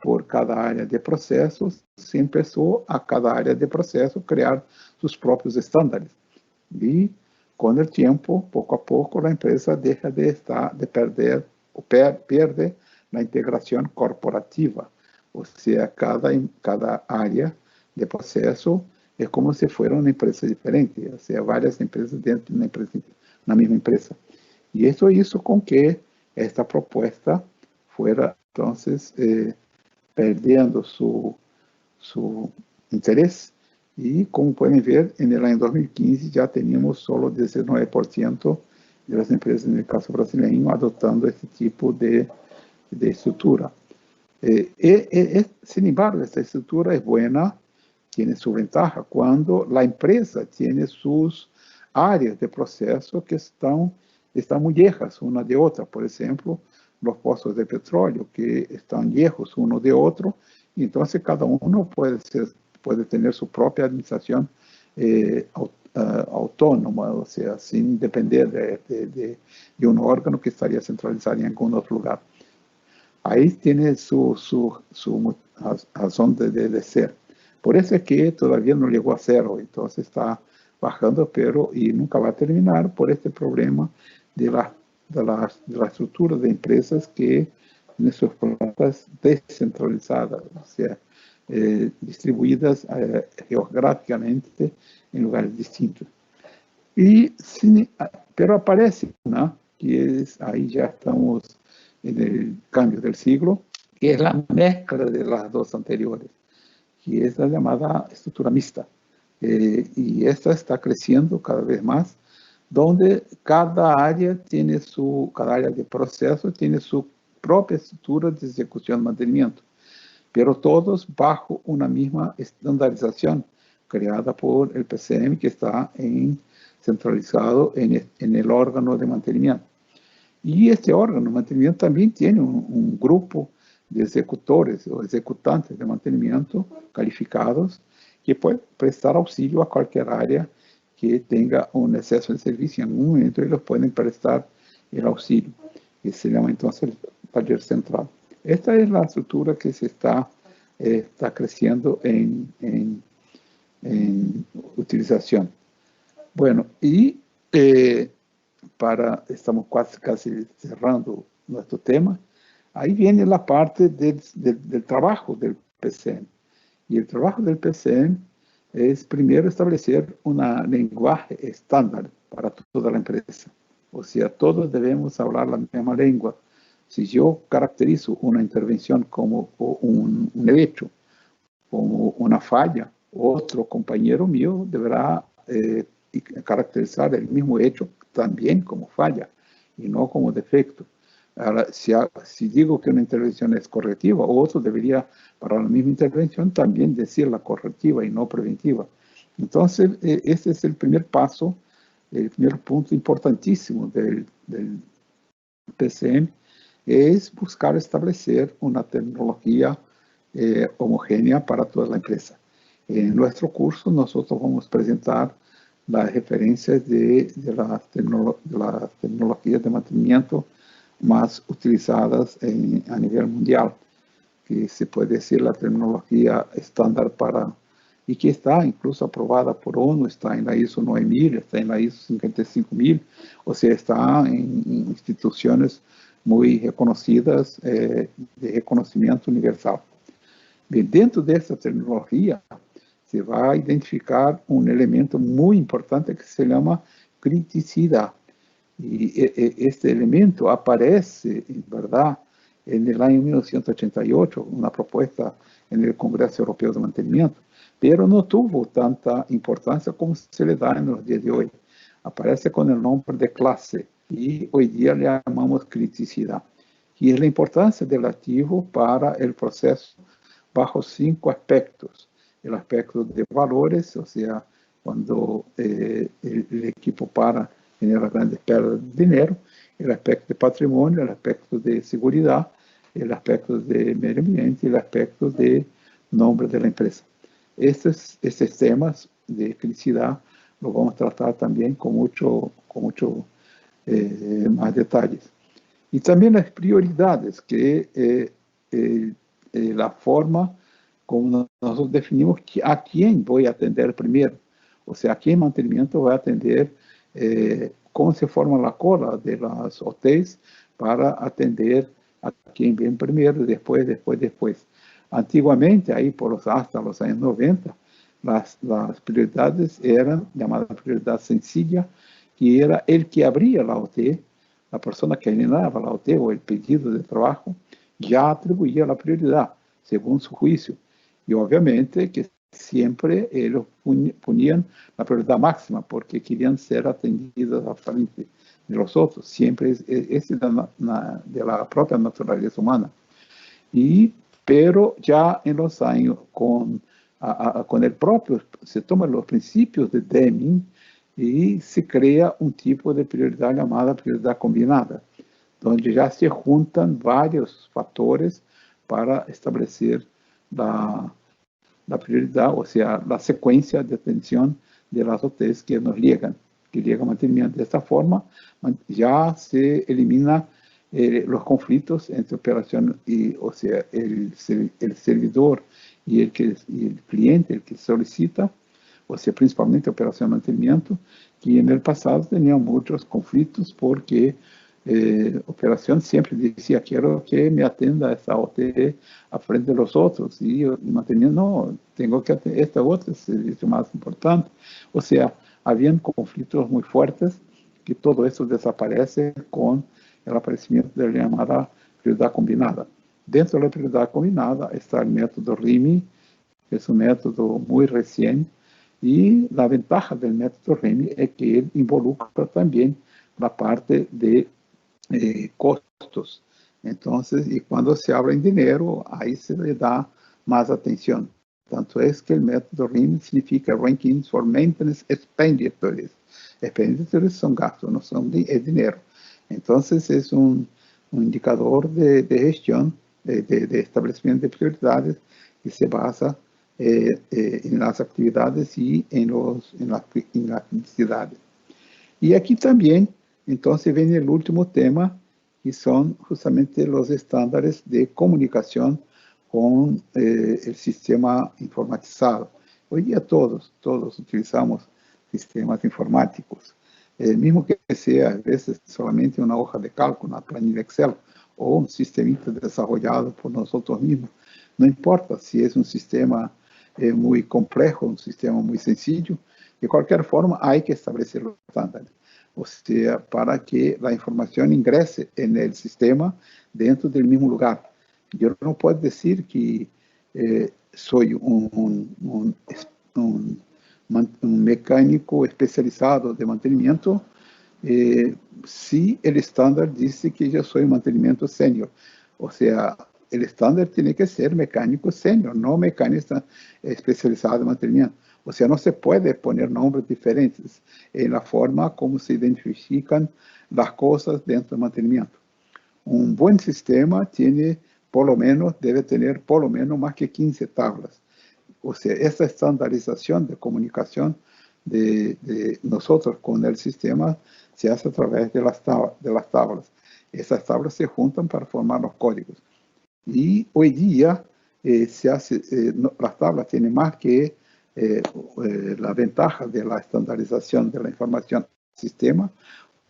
por cada área de procesos, se empezó a cada área de proceso crear sus propios estándares. Y con el tiempo, poco a poco, la empresa deja de perder o pierde la integración corporativa. O sea, cada área de proceso es como si fuera una empresa diferente, o sea, varias empresas dentro de una misma empresa. Y eso hizo con que esta propuesta fuera entonces perdiendo su interés. Y como pueden ver, en el año 2015 ya teníamos solo 19% de las empresas, en el caso brasileño, adoptando este tipo de estructura. Sin embargo, esta estructura es buena, tiene su ventaja cuando la empresa tiene sus áreas de proceso que están muy lejas una de otra. Por ejemplo, los pozos de petróleo que están lejos uno de otro, y entonces cada uno puede tener su propia administración autónoma, o sea, sin depender de un órgano que estaría centralizado en algún otro lugar. Ahí tiene su razón de ser. Por eso es que todavía no llegó a cero, entonces está bajando, pero y nunca va a terminar por este problema de la estructura de empresas que tienen sus plantas descentralizadas, o sea, distribuidas geográficamente en lugares distintos. Pero aparece una, que es, ahí ya estamos en el cambio del siglo, que es la mezcla de las dos anteriores, que es la llamada estructura mixta. Y esta está creciendo cada vez más, donde cada área de proceso tiene su propia estructura de ejecución y mantenimiento, pero todos bajo una misma estandarización creada por el PCM, que está centralizado en el órgano de mantenimiento. Y este órgano de mantenimiento también tiene un grupo de ejecutores o ejecutantes de mantenimiento calificados que pueden prestar auxilio a cualquier área que tenga un exceso de servicio. En un momento ellos pueden prestar el auxilio, que se llama entonces el taller central. Esta es la estructura que se está creciendo en utilización. Bueno, y estamos casi cerrando nuestro tema. Ahí viene la parte del trabajo del PCM. Y el trabajo del PCM es primero establecer un lenguaje estándar para toda la empresa. O sea, todos debemos hablar la misma lengua. Si yo caracterizo una intervención como un hecho, como una falla, otro compañero mío deberá caracterizar el mismo hecho también como falla y no como defecto. Ahora, si digo que una intervención es correctiva, otro debería, para la misma intervención, también decir la correctiva y no preventiva. Entonces, este es el primer paso, el primer punto importantísimo del PCM, es buscar establecer una tecnología homogénea para toda la empresa. En nuestro curso nosotros vamos a presentar las referencias de las tecnologías de mantenimiento más utilizadas a nivel mundial, que se puede decir la tecnología estándar y que está incluso aprobada por ONU, está en la ISO 9000, está en la ISO 55000, o sea, está en instituciones muy reconocidas de reconocimiento universal. Bien, dentro de esta tecnología se va a identificar un elemento muy importante que se llama criticidad. Y este elemento aparece, en verdad, en el año 1988, una propuesta en el Congreso Europeo de Mantenimiento, pero no tuvo tanta importancia como se le da en los días de hoy. Aparece con el nombre de clase y hoy día le llamamos criticidad. Y es la importancia del activo para el proceso bajo 5 aspectos. El aspecto de valores, o sea, cuando el equipo genera grandes pérdidas de dinero, el aspecto de patrimonio, el aspecto de seguridad, el aspecto de medio ambiente y el aspecto de nombre de la empresa. Estos temas de criticidad los vamos a tratar también con mucho más detalles. Y también las prioridades, que la forma como nosotros definimos a quién voy a atender primero. O sea, a quién mantenimiento va a atender, cómo se forma la cola de las hoteles para atender a quién viene primero, después. Antiguamente, ahí hasta los años 90, las prioridades eran llamadas prioridad sencilla, que era el que abría la OT, la persona que llenaba la OT o el pedido de trabajo, ya atribuía la prioridad, según su juicio. Y obviamente que siempre ellos ponían la prioridad máxima, porque querían ser atendidos al frente de los otros. Siempre es de la propia naturaleza humana. Pero ya en los años, con el propio, se toman los principios de Deming y se crea un tipo de prioridad llamada prioridad combinada, donde ya se juntan varios factores para establecer la prioridad, o sea, la secuencia de atención de las OTs que nos llegan, que llegan mantenimiento. De esta forma, ya se elimina los conflictos entre operación y, o sea, el servidor y el cliente, el que solicita, o sea, principalmente operación de mantenimiento, que en el pasado tenían muchos conflictos porque operación siempre decía, quiero que me atienda esta OT a frente de los otros, y mantenimiento, no, tengo que atender esta otra, es el servicio más importante. O sea, habían conflictos muy fuertes, que todo eso desaparece con el aparecimiento de la llamada prioridad combinada. Dentro de la prioridad combinada está el método RIMI, que es un método muy reciente, y la ventaja del método RIMI es que él involucra también la parte de costos. Entonces, y cuando se habla en dinero, ahí se le da más atención. Tanto es que el método RIM significa Rankings for Maintenance Expenditures. Expenditures son gastos, no son es dinero. Entonces, es un indicador de gestión, de establecimiento de prioridades que se basa en las actividades y en las necesidades. Y aquí también, entonces, viene el último tema, que son justamente los estándares de comunicación con el sistema informatizado. Hoy día todos utilizamos sistemas informáticos, mismo que sea a veces solamente una hoja de cálculo, una planilla Excel, o un sistemita desarrollado por nosotros mismos. No importa si es un sistema muy complejo, un sistema muy sencillo, de cualquier forma hay que establecer los estándares, o sea, para que la información ingrese en el sistema dentro del mismo lugar. Yo no puedo decir que soy un mecánico especializado de mantenimiento si el estándar dice que yo soy mantenimiento senior. O sea, el estándar tiene que ser mecánico senior, no mecánico especializado en mantenimiento. O sea, no se puede poner nombres diferentes en la forma como se identifican las cosas dentro del mantenimiento. Un buen sistema tiene, por lo menos, debe tener por lo menos más que 15 tablas. O sea, esta estandarización de comunicación de nosotros con el sistema se hace a través de las tablas. Estas tablas se juntan para formar los códigos. Y hoy día las tablas tienen más que la ventaja de la estandarización de la información del sistema,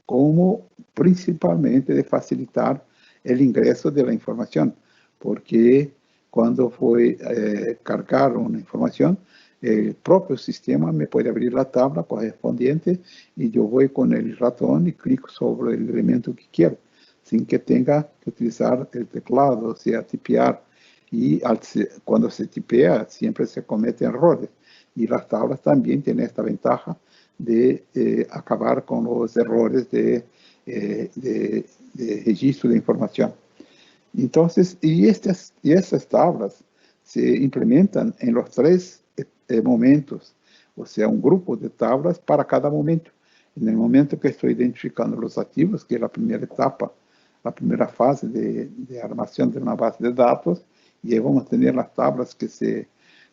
como principalmente de facilitar el ingreso de la información, porque cuando voy a cargar una información, el propio sistema me puede abrir la tabla correspondiente y yo voy con el ratón y clico sobre el elemento que quiero, sin que tenga que utilizar el teclado, o sea, tipear. Y cuando se tipea, siempre se cometen errores. Y las tablas también tienen esta ventaja de acabar con los errores de registro de información. Entonces, estas tablas se implementan en los tres momentos, o sea, un grupo de tablas para cada momento. En el momento que estoy identificando los activos, que es la primera etapa, la primera fase de armación de una base de datos, y ahí vamos a tener las tablas que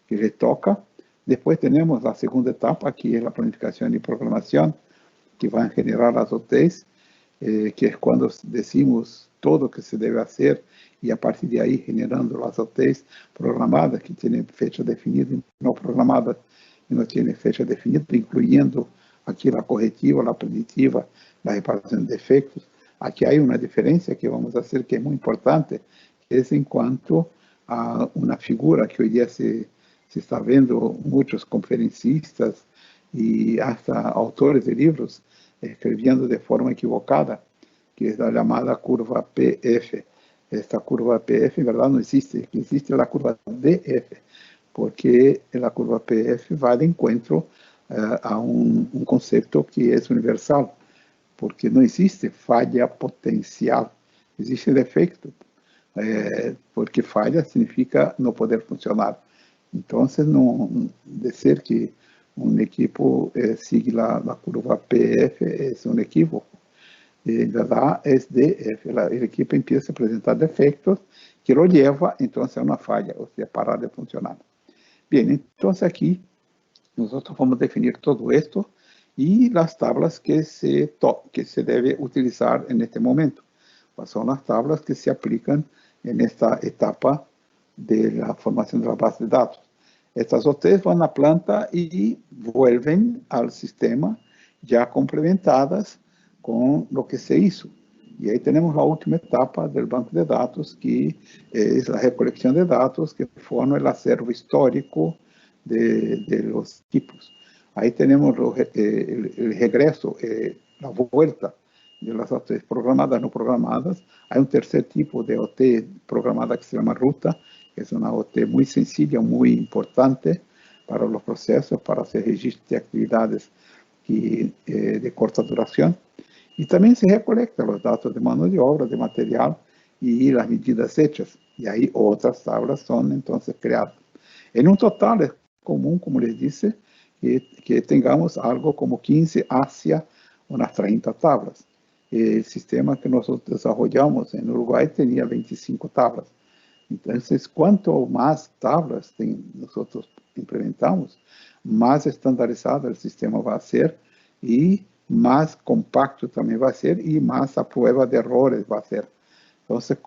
le toca. Después tenemos la segunda etapa, que es la planificación y programación, que van a generar las OTs, que es cuando decimos todo lo que se debe hacer y a partir de ahí generando las OTs programadas, que tienen fecha definida y no programadas, y no tienen fecha definida, incluyendo aquí la correctiva, la predictiva, la reparación de defectos. Aquí hay una diferencia que vamos a hacer que es muy importante, que es en cuanto a una figura que hoy día se está viendo muchos conferencistas y hasta autores de libros escribiendo de forma equivocada, que es la llamada curva PF. Esta curva PF en verdad no existe, existe la curva DF, porque la curva PF va de encuentro a un concepto que es universal, porque no existe falla potencial, existe defecto, porque falla significa no poder funcionar. Entonces, no, de ser que un equipo sigue la curva PF es un equívoco. En verdad es DF, el equipo empieza a presentar defectos que lo lleva entonces a una falla, o sea, parar de funcionar. Bien, entonces aquí nosotros vamos a definir todo esto y las tablas que se debe utilizar en este momento. Pues son las tablas que se aplican en esta etapa de la formación de la base de datos. Estas OTs van a la planta y vuelven al sistema ya complementadas con lo que se hizo. Y ahí tenemos la última etapa del banco de datos, que es la recolección de datos que forma el acervo histórico de los equipos. Ahí tenemos el regreso, la vuelta de las OT programadas, no programadas. Hay un tercer tipo de OT programada que se llama ruta, que es una OT muy sencilla, muy importante para los procesos, para hacer registro de actividades de corta duración. Y también se recolectan los datos de mano de obra, de material y las medidas hechas. Y ahí otras tablas son entonces creadas. En un total es común, como les dice, que tengamos algo como 15 hacia unas 30 tablas. El sistema que nosotros desarrollamos en Uruguay tenía 25 tablas. Entonces, cuanto más tablas nosotros implementamos, más estandarizado el sistema va a ser y más compacto también va a ser y más a prueba de errores va a ser. Entonces,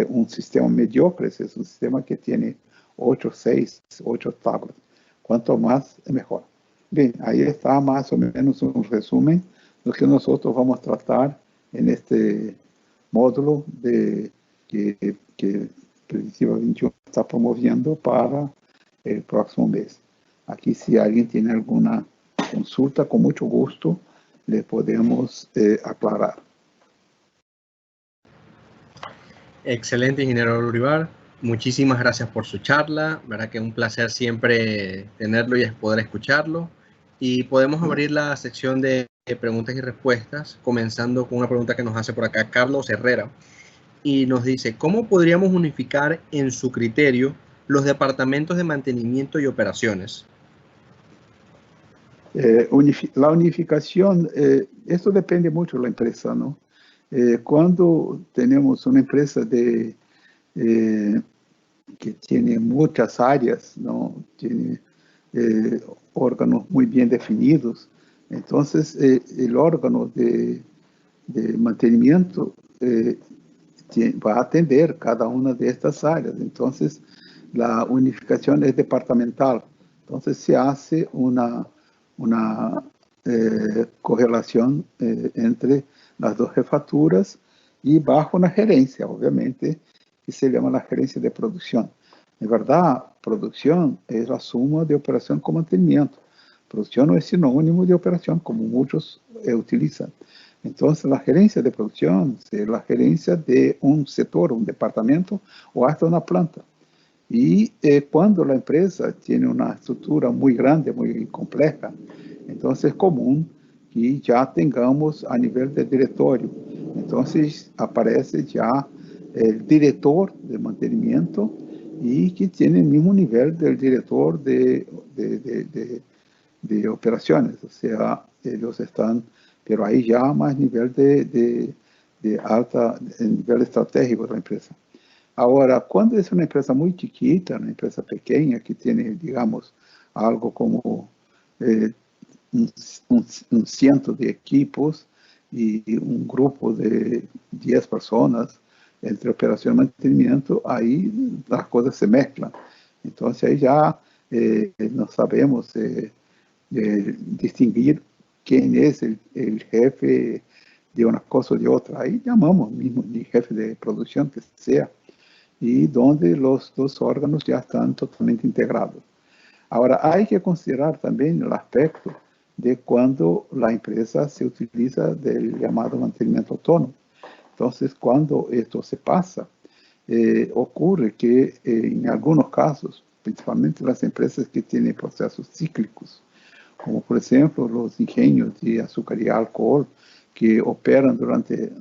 un sistema mediocre es un sistema que tiene 8, 6, 8 tablas. Cuanto más, mejor. Bien, ahí está más o menos un resumen de lo que nosotros vamos a tratar en este módulo que Predictiva 21 está promoviendo para el próximo mes. Aquí, si alguien tiene alguna consulta, con mucho gusto le podemos aclarar. Excelente, ingeniero Uribar. Muchísimas gracias por su charla. Verdad que es un placer siempre tenerlo y poder escucharlo. Y podemos abrir la sección de preguntas y respuestas, comenzando con una pregunta que nos hace por acá Carlos Herrera. Y nos dice, ¿cómo podríamos unificar en su criterio los departamentos de mantenimiento y operaciones? La unificación, esto depende mucho de la empresa, ¿no? Cuando tenemos una empresa que tiene muchas áreas, ¿no? Tiene órganos muy bien definidos, entonces el órgano de mantenimiento va a atender cada una de estas áreas. Entonces, la unificación es departamental. Entonces, se hace una correlación entre las dos jefaturas y bajo una gerencia, obviamente, que se llama la gerencia de producción. En verdad, producción es la suma de operación con mantenimiento. Producción no es sinónimo de operación, como muchos utilizan. Entonces, la gerencia de producción es la gerencia de un sector, un departamento o hasta una planta. Y cuando la empresa tiene una estructura muy grande, muy compleja, entonces es común que ya tengamos a nivel de directorio. Entonces aparece ya el director de mantenimiento y que tiene el mismo nivel del director de operaciones. O sea, ellos están, pero ahí ya más nivel de alta, nivel estratégico de la empresa. Ahora, cuando es una empresa muy chiquita, una empresa pequeña que tiene, digamos, algo como un ciento de equipos y un grupo de 10 personas entre operación y mantenimiento, ahí las cosas se mezclan. Entonces ahí ya no sabemos distinguir quién es el jefe de una cosa o de otra. Ahí llamamos mismo el jefe de producción que sea, y donde los dos órganos ya están totalmente integrados. Ahora, hay que considerar también el aspecto de cuando la empresa se utiliza del llamado mantenimiento autónomo. Entonces, cuando esto se pasa, ocurre que en algunos casos, principalmente las empresas que tienen procesos cíclicos, como por ejemplo los ingenios de azúcar y alcohol, que operan durante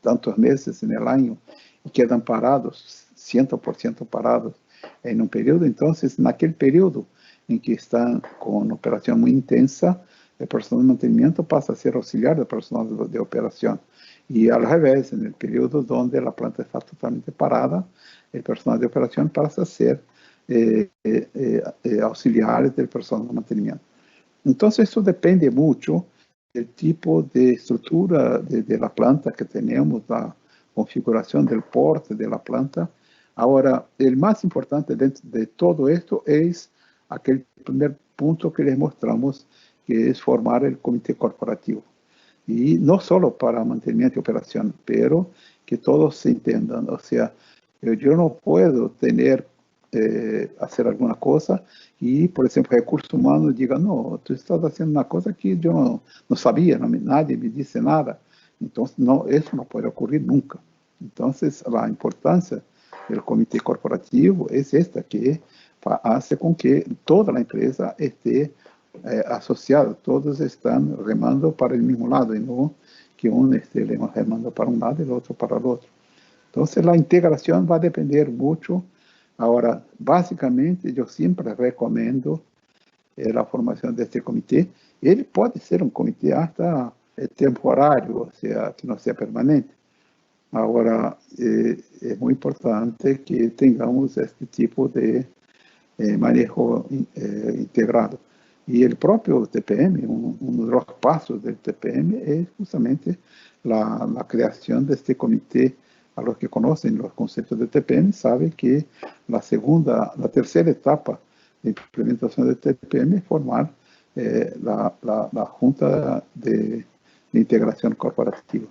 tantos meses en el año y quedan parados, 100% parados en un periodo. Entonces, en aquel periodo en que están con operación muy intensa, el personal de mantenimiento pasa a ser auxiliar del personal de operación. Y al revés, en el periodo donde la planta está totalmente parada, el personal de operación pasa a ser auxiliares del personal de mantenimiento. Entonces, eso depende mucho del tipo de estructura de la planta que tenemos, la configuración del porte de la planta. Ahora, el más importante dentro de todo esto es aquel primer punto que les mostramos, que es formar el comité corporativo. Y no solo para mantenimiento y operación, pero que todos se entendan. O sea, yo no puedo hacer alguna cosa y, por ejemplo, recursos humanos diga, no, tú estás haciendo una cosa que yo no sabía, nadie me dice nada. Entonces, no, eso no puede ocurrir nunca. Entonces, la importancia del comité corporativo es esta, que hace con que toda la empresa esté asociada, todos están remando para el mismo lado y no que uno esté remando para un lado y el otro para el otro. Entonces, la integración va a depender mucho. Ahora, básicamente, yo siempre recomiendo la formación de este comité. Él puede ser un comité hasta temporario, o sea, que no sea permanente. Ahora, es muy importante que tengamos este tipo de manejo integrado. Y el propio TPM, uno de los pasos del TPM es justamente la creación de este comité. A los que conocen los conceptos de TPM saben que la tercera etapa de implementación de TPM es formar la Junta de Integración Corporativa.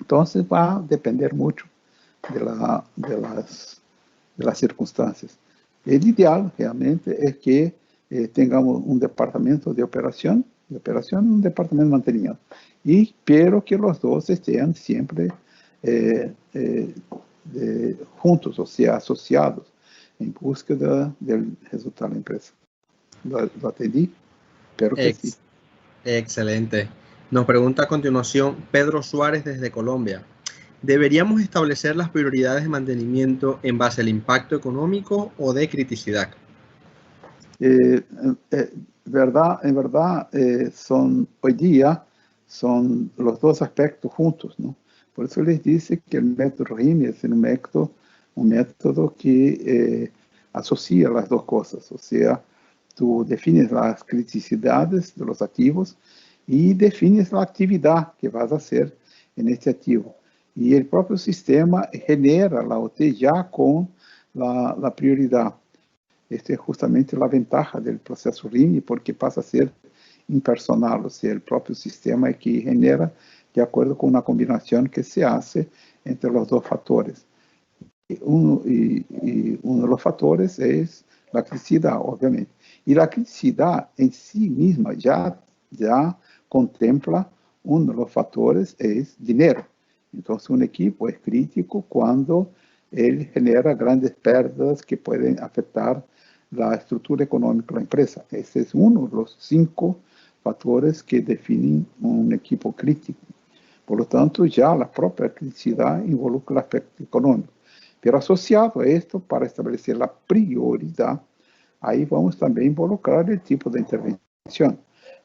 Entonces va a depender mucho de las circunstancias. El ideal realmente es que tengamos un departamento de operación y un departamento de mantenimiento. Pero que los dos estén siempre juntos, o sea, asociados en búsqueda del resultado de la empresa. ¿Lo atendí? Espero que sí. Excelente. Nos pregunta a continuación Pedro Suárez desde Colombia. ¿Deberíamos establecer las prioridades de mantenimiento en base al impacto económico o de criticidad? En verdad, hoy día son los dos aspectos juntos, ¿no? Por eso les dice que el método RIM es un método que asocia las dos cosas. O sea, tú defines las criticidades de los activos y defines la actividad que vas a hacer en este activo. Y el propio sistema genera la OT ya con la prioridad. Esta es justamente la ventaja del proceso RIM, porque pasa a ser impersonal, o sea, el propio sistema es que genera de acuerdo con una combinación que se hace entre los dos factores. Uno de los factores es la criticidad, obviamente. Y la criticidad en sí misma ya contempla uno de los factores, es dinero. Entonces, un equipo es crítico cuando él genera grandes pérdidas que pueden afectar la estructura económica de la empresa. Ese es uno de los 5 factores que definen un equipo crítico. Por lo tanto, ya la propia criticidad involucra el aspecto económico. Pero asociado a esto, para establecer la prioridad, ahí vamos también a involucrar el tipo de intervención.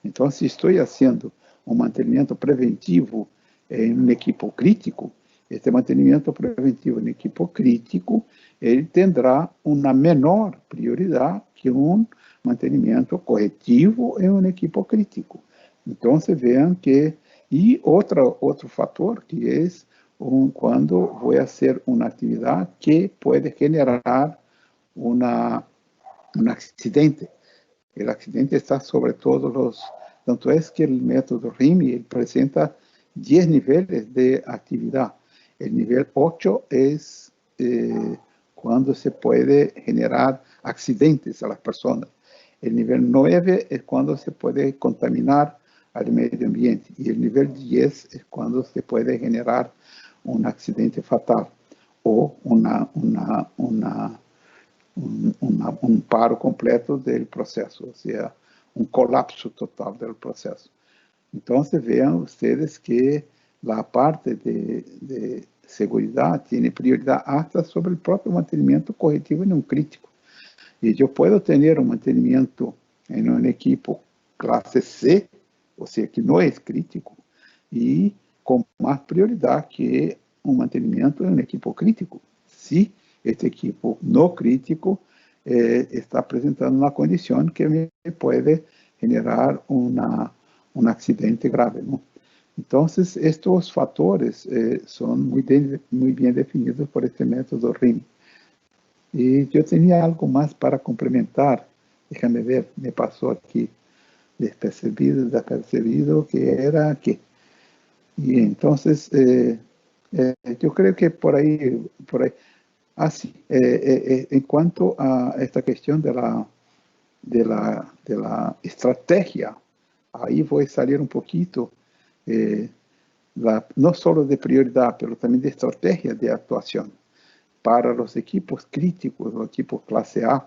Entonces, si estoy haciendo un mantenimiento preventivo en un equipo crítico, este mantenimiento preventivo en equipo crítico, él tendrá una menor prioridad que un mantenimiento correctivo en un equipo crítico. Entonces vean que, y otro factor que es cuando voy a hacer una actividad que puede generar un accidente. El accidente está sobre todos tanto es que el método RIM presenta 10 niveles de actividad. El nivel 8 es cuando se puede generar accidentes a las personas. El nivel 9 es cuando se puede contaminar al medio ambiente. Y el nivel 10 es cuando se puede generar un accidente fatal. o un paro completo del proceso, o sea, un colapso total del proceso. Entonces vean ustedes que la parte de seguridad tiene prioridad hasta sobre el propio mantenimiento correctivo en un crítico. Y yo puedo tener un mantenimiento en un equipo clase C, o sea, que no es crítico, y con más prioridad que un mantenimiento en un equipo crítico. Si este equipo no crítico está presentando una condición que me puede generar un accidente grave, ¿no? Entonces, estos factores son muy bien definidos por este método RIM. Y yo tenía algo más para complementar. Déjame ver, me pasó aquí desapercibido, que era que. Y entonces, yo creo que por ahí. Ah, sí. En cuanto a esta cuestión de la estrategia, ahí voy a salir un poquito, no solo de prioridad, pero también de estrategia de actuación. Para los equipos críticos, los equipos clase A,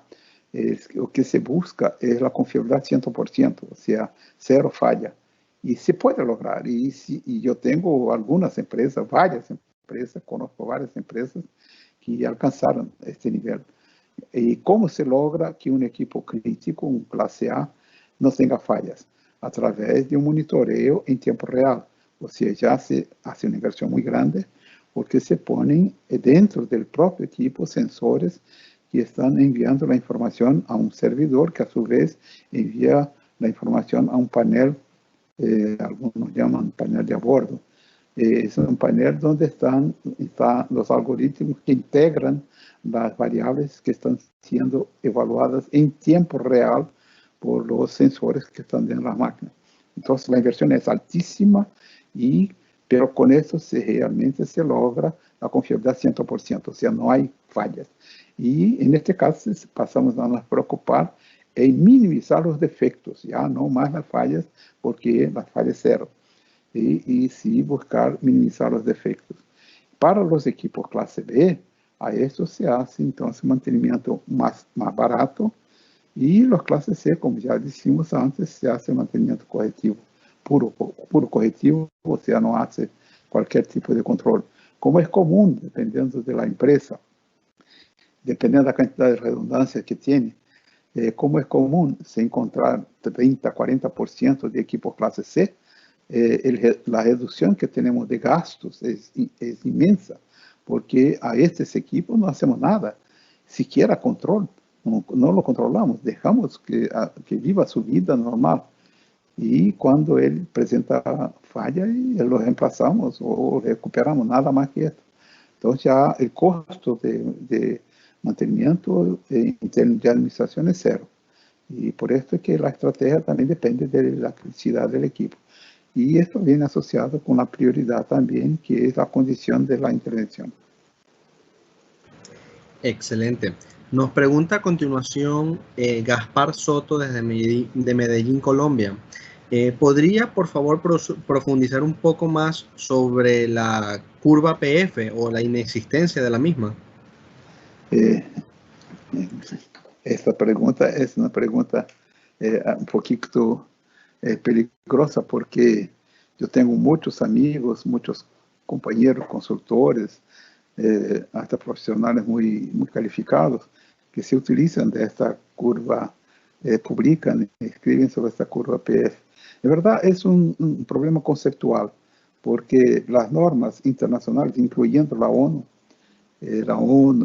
lo que se busca es la confiabilidad 100%, o sea, cero falla. Y se puede lograr. Y yo tengo algunas empresas, varias empresas, conozco varias empresas que alcanzaron este nivel. ¿Y cómo se logra que un equipo crítico, un clase A, no tenga fallas? A través de un monitoreo en tiempo real. O sea, ya se hace una inversión muy grande porque se ponen dentro del propio equipo sensores que están enviando la información a un servidor que a su vez envía la información a un panel, algunos llaman panel de a bordo. Es un panel donde están los algoritmos que integran las variables que están siendo evaluadas en tiempo real por los sensores que están en la máquina. Entonces la inversión es altísima, pero con eso realmente se logra la confiabilidad 100%, o sea, no hay fallas. Y en este caso pasamos a nos preocupar en minimizar los defectos, ya no más las fallas, porque las fallas cero. Y sí buscar minimizar los defectos. Para los equipos clase B, a eso se hace entonces mantenimiento más barato, y los clases C, como ya decimos antes, se hace mantenimiento correctivo, puro correctivo, o sea, no hace cualquier tipo de control. Como es común, dependiendo de la empresa, dependiendo de la cantidad de redundancia que tiene, como es común se encontrar 30, 40% de equipos clase C, la reducción que tenemos de gastos es inmensa, porque a estos equipos no hacemos nada, siquiera control, no lo controlamos, dejamos que viva su vida normal. Y cuando él presenta falla, lo reemplazamos o recuperamos, nada más que esto. Entonces ya el costo de mantenimiento en términos de administración es cero. Y por esto es que la estrategia también depende de la criticidad del equipo. Y esto viene asociado con la prioridad también, que es la condición de la intervención. Excelente. Nos pregunta a continuación Gaspar Soto desde Medellín, Colombia. ¿Podría, por favor, profundizar un poco más sobre la curva PF o la inexistencia de la misma? Esta pregunta es una pregunta un poquito peligrosa, porque yo tengo muchos amigos, muchos compañeros, consultores, hasta profesionales muy calificados, que se utilizan de esta curva, publican, escriben sobre esta curva PF. De verdad es un problema conceptual, porque las normas internacionales, incluyendo la ONU,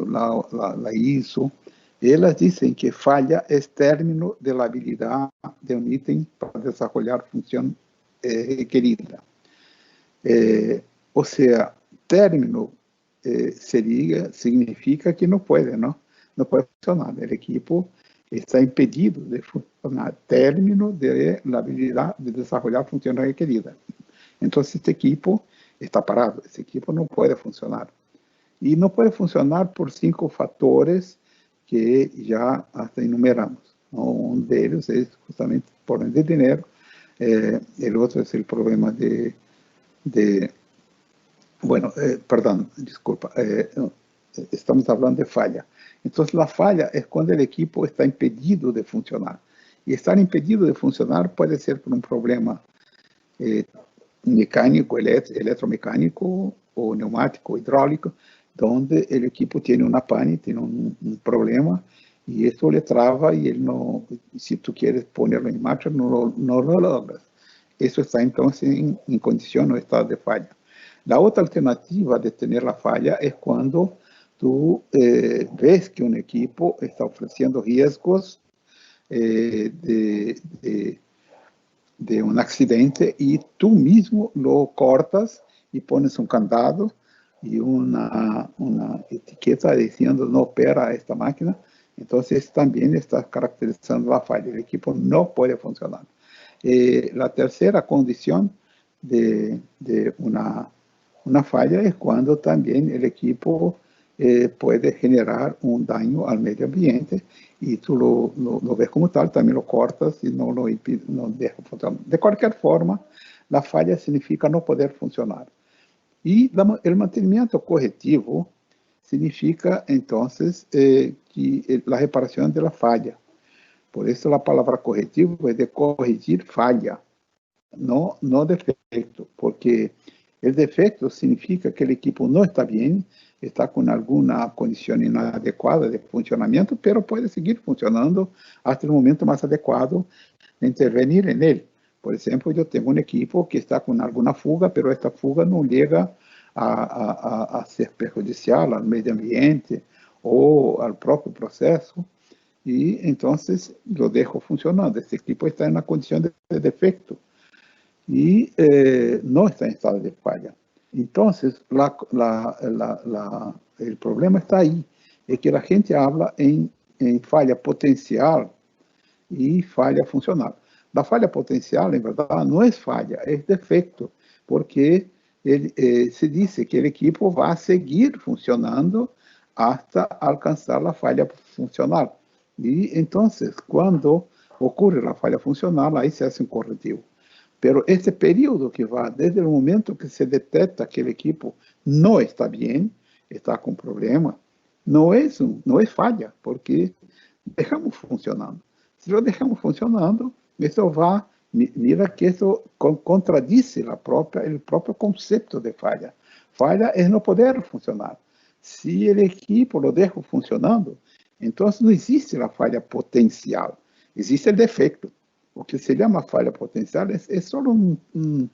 la ISO, ellas dicen que falla es término de la habilidad de un ítem para desarrollar función requerida. O sea, término significa que no puede, ¿no? No puede funcionar. El equipo está impedido de funcionar. Término de la habilidad de desarrollar función requerida. Entonces, este equipo está parado. Este equipo no puede funcionar. Y no puede funcionar por 5 factores que ya hasta enumeramos, ¿no? Uno de ellos es justamente el problema de dinero, el otro es el problema perdón, disculpa, estamos hablando de falla. Entonces, la falla es cuando el equipo está impedido de funcionar. Y estar impedido de funcionar puede ser por un problema mecánico, electromecánico o neumático, hidráulico, donde el equipo tiene una pane, tiene un problema, y esto le traba y él no, si tú quieres ponerlo en marcha, no lo logras. Eso está entonces en condición o estado de falla. La otra alternativa de tener la falla es cuando tú ves que un equipo está ofreciendo riesgos de un accidente y tú mismo lo cortas y pones un candado y una etiqueta diciendo no opera esta máquina. Entonces también está caracterizando la falla. El equipo no puede funcionar. La tercera condición de una falla es cuando también el equipo puede generar un daño al medio ambiente y tú lo ves como tal, también lo cortas y no lo dejas funcionar. De cualquier forma, la falla significa no poder funcionar. Y el mantenimiento correctivo significa entonces que la reparación de la falla. Por eso la palabra correctivo es de corregir falla, no defecto, porque el defecto significa que el equipo no está bien, está con alguna condición inadecuada de funcionamiento, pero puede seguir funcionando hasta el momento más adecuado de intervenir en él. Por ejemplo, yo tengo un equipo que está con alguna fuga, pero esta fuga no llega a ser perjudicial al medio ambiente o al propio proceso, y entonces lo dejo funcionando. Este equipo está en una condición de defecto y no está en estado de falla. Entonces, el problema está ahí, es que la gente habla en falla potencial y falla funcional. La falla potencial, en verdad, no es falla, es defecto, porque se dice que el equipo va a seguir funcionando hasta alcanzar la falla funcional. Y entonces, cuando ocurre la falla funcional, ahí se hace un correctivo. Pero este periodo que va desde el momento que se detecta que el equipo no está bien, está con problemas, no es falla, porque dejamos funcionando. Si lo dejamos funcionando, eso va, mira que eso contradice el propio concepto de falla. Falla es no poder funcionar. Si el equipo lo dejo funcionando, entonces no existe la falla potencial, existe el defecto. O que se llama falla potencial es solo un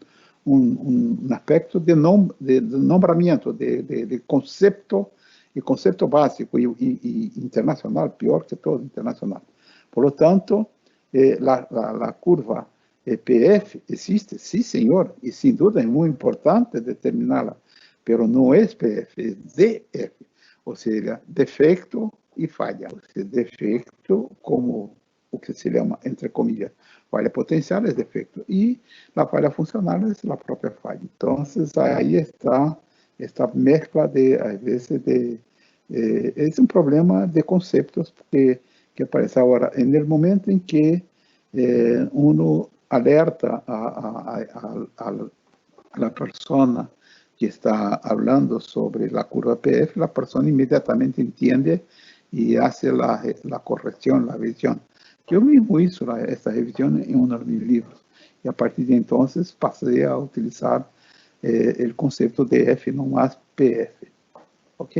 aspecto de nombramiento, de concepto, y concepto básico y internacional, peor que todo internacional. Por lo tanto, la curva PF existe, sí señor, y sin duda es muy importante determinarla, pero no es PF, es DF, o sea, defecto y falla. O sea, defecto como o que se llama, entre comillas, falla potencial es defecto, y la falla funcional es la propia falla. Entonces, ahí está esta mezcla a veces es un problema de conceptos que aparece ahora. En el momento en que uno alerta a la persona que está hablando sobre la curva PF, la persona inmediatamente entiende y hace la corrección, la revisión. Yo mismo hice esta revisión en uno de mis libros, y a partir de entonces pasé a utilizar el concepto de F no más PF. ¿Ok?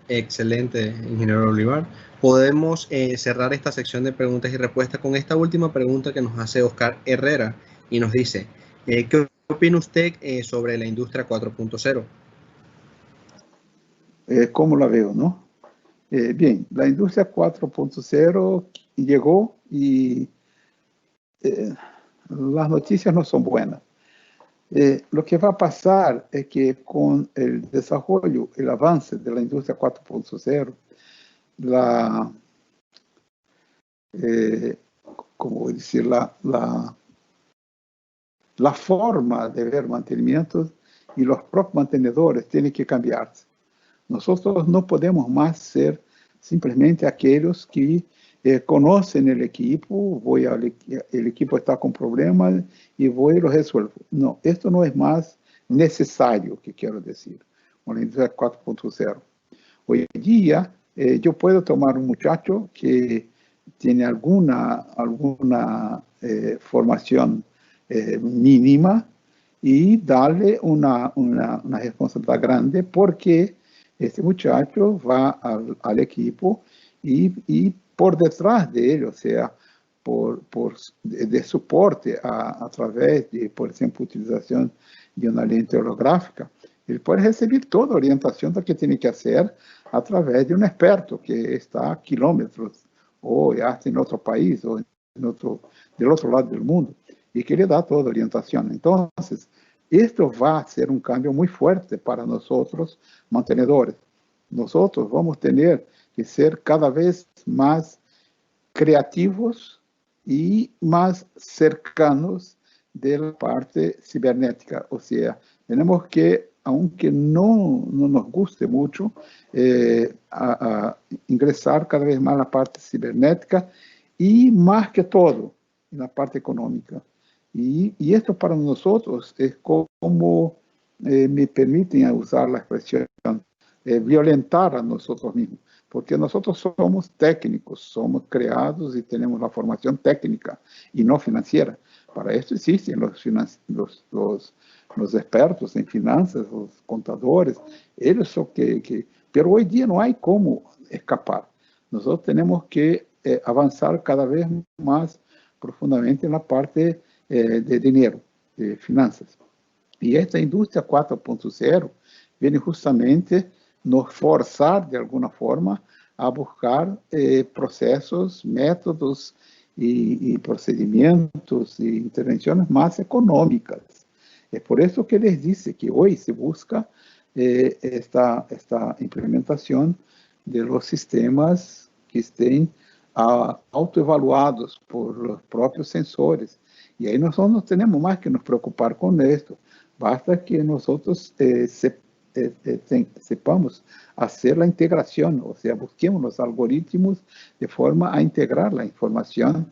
Excelente, ingeniero Olivar. Podemos cerrar esta sección de preguntas y respuestas con esta última pregunta que nos hace Oscar Herrera y nos dice, ¿qué opina usted sobre la industria 4.0? ¿Cómo la veo, no? Bien, la industria 4.0 llegó y las noticias no son buenas. Lo que va a pasar es que con el desarrollo, el avance de la industria 4.0, ¿cómo decir? La forma de ver mantenimientos y los propios mantenedores tienen que cambiarse. Nosotros no podemos más ser simplemente aquellos que conocen el equipo, el equipo está con problemas y voy y lo resuelvo. No, esto no es más necesario, que quiero decir. con la industria 4.0. Hoy día, yo puedo tomar un muchacho que tiene alguna formación mínima y darle una responsabilidad grande, porque este muchacho va al equipo y por detrás de él, o sea, de soporte a través de, por ejemplo, utilización de una lente holográfica, ele pode receber toda a orientação do que tem que fazer através de um experto que está a quilômetros, ou hasta em outro país, ou do outro lado do mundo, e que lhe dá toda a orientação. Então, isto vai ser um cambio muito forte para nós, mantenedores. Nós vamos ter que ser cada vez mais criativos e mais cercanos da parte cibernética, ou seja, temos que, aunque não nos guste muito, a ingressar cada vez mais na parte cibernética e, mais que todo, na parte econômica. E isso para nós é como me permitem usar a expressão violentar a nós mesmos, porque nós somos técnicos, somos criados e temos uma formação técnica e não financeira. Para isso existem os expertos em finanças, os contadores, eles são Pero hoje em dia não há como escapar. Nós temos que avançar cada vez mais profundamente na parte de dinheiro, de finanças. E esta indústria 4.0 vem justamente nos forçar, de alguma forma, a buscar processos, métodos e procedimentos e intervenções mais econômicas. É por isso que eles dizem que hoje se busca esta implementação de los sistemas que estén autoevaluados por los propios sensores. Y ahí nosotros no tenemos más que nos preocupar con esto. Basta que nosotros sepamos hacer la integración, o sea, busquemos los algoritmos de forma a integrar la información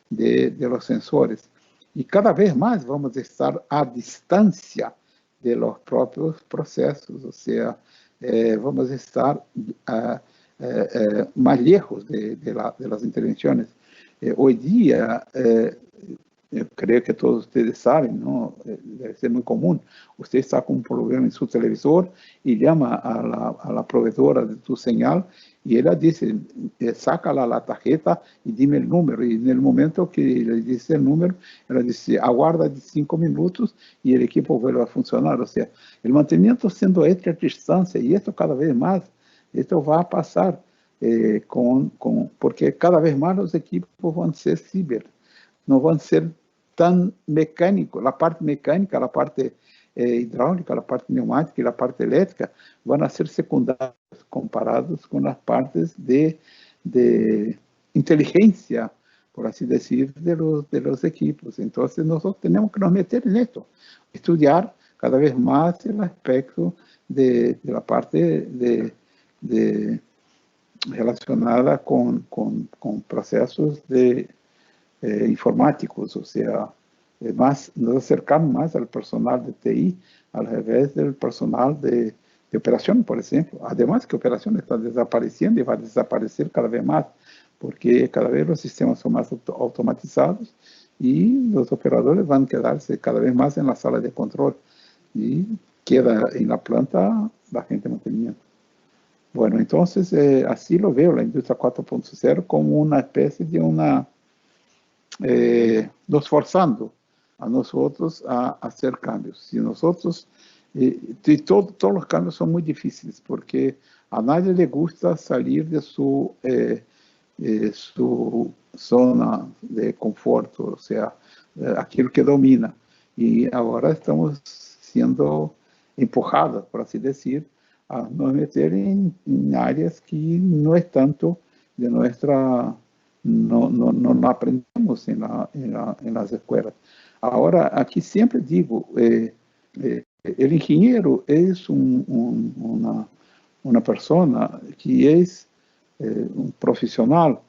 de los sensores. Y cada vez más vamos a estar a distancia de los propios procesos, o sea, vamos a estar más lejos de las intervenciones. Hoy día, eu creio que todos ustedes saben, ¿no? Debe ser muy común. Usted está con un problema en su televisor y llama a la proveedora de tu señal y ella dice, sácala la tarjeta y dime el número. Y en el momento que le dice el número, ella dice, aguarda 5 minutos y el equipo vuelve a funcionar. O sea, el mantenimiento siendo hecho a distancia, y esto cada vez más, esto va a pasar porque cada vez más los equipos van a ser ciber, no van a ser tan mecânico, la parte mecânica, la parte hidráulica, la parte neumática y la parte eléctrica van a ser secundarios comparados con las partes de inteligencia, por así decir, de los equipos. Entonces nosotros tenemos que nos meter en esto, estudiar cada vez más el aspecto de la parte relacionada con procesos informáticos, o sea, nos acercamos más al personal de TI al revés del personal de operación, por ejemplo. Además que operación está desapareciendo y va a desaparecer cada vez más, porque cada vez los sistemas son más automatizados y los operadores van a quedarse cada vez más en la sala de control y queda en la planta la gente de mantenimiento. Bueno, entonces así lo veo la industria 4.0 como una especie de nos forzando a nosotros a hacer cambios. Si nosotros, todos los cambios son muy difíciles, porque a nadie le gusta salir de su zona de confort, o sea, aquello que domina. Y ahora estamos siendo empujados, por así decir, a nos meter en áreas que no es tanto de nuestra... No aprendemos en las escuelas. Ahora, aquí siempre digo, el ingeniero es una persona que es un profesional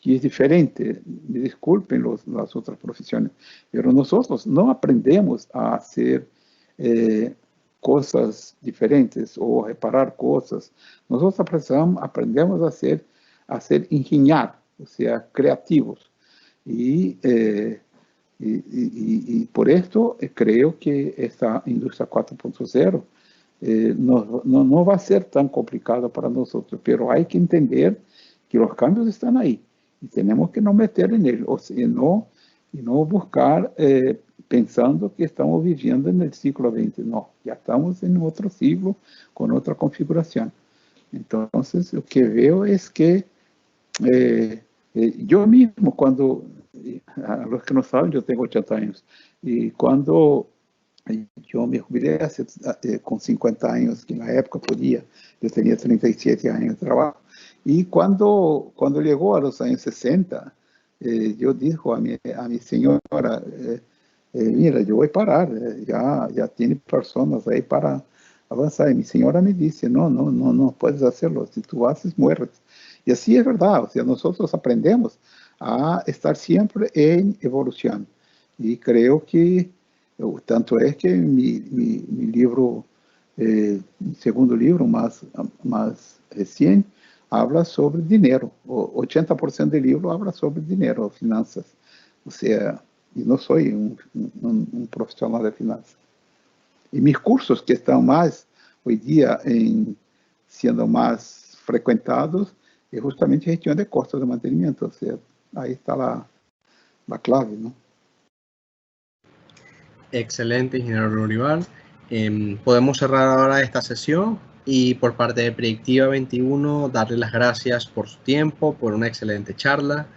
que es diferente. Me disculpen las otras profesiones, pero nosotros no aprendemos a hacer cosas diferentes o reparar cosas. Nosotros aprendemos a ser ingeniar, o sea, creativos. Y por esto creo que esta industria 4.0 no va a ser tan complicado para nosotros, pero hay que entender que los cambios están ahí y tenemos que no meter en él, o sea, y no buscar pensando que estamos viviendo en el siglo XX. No, ya estamos en otro siglo con otra configuración. Entonces, lo que veo es que yo mismo, a los que no saben, yo tengo 80 años, y cuando yo me jubilé con 50 años, que en la época podía, yo tenía 37 años de trabajo, y cuando llegó a los años 60, yo dijo a mi señora, mira, yo voy a parar, ya tiene personas ahí para avanzar, y mi señora me dice, no puedes hacerlo, si tú haces, mueres. Y así es verdad, o sea, nosotros aprendemos a estar siempre en evolución. Y creo que, tanto es que mi libro, mi segundo libro más reciente, habla sobre dinero. 80% del libro habla sobre dinero, finanzas. O sea, y no soy un profesional de finanzas. Y mis cursos que están más hoy día siendo más frecuentados es justamente gestión de costos de mantenimiento. O sea, ahí está la clave, ¿no? Excelente, ingeniero Olivar. Podemos cerrar ahora esta sesión y por parte de Predictiva 21 darle las gracias por su tiempo, por una excelente charla.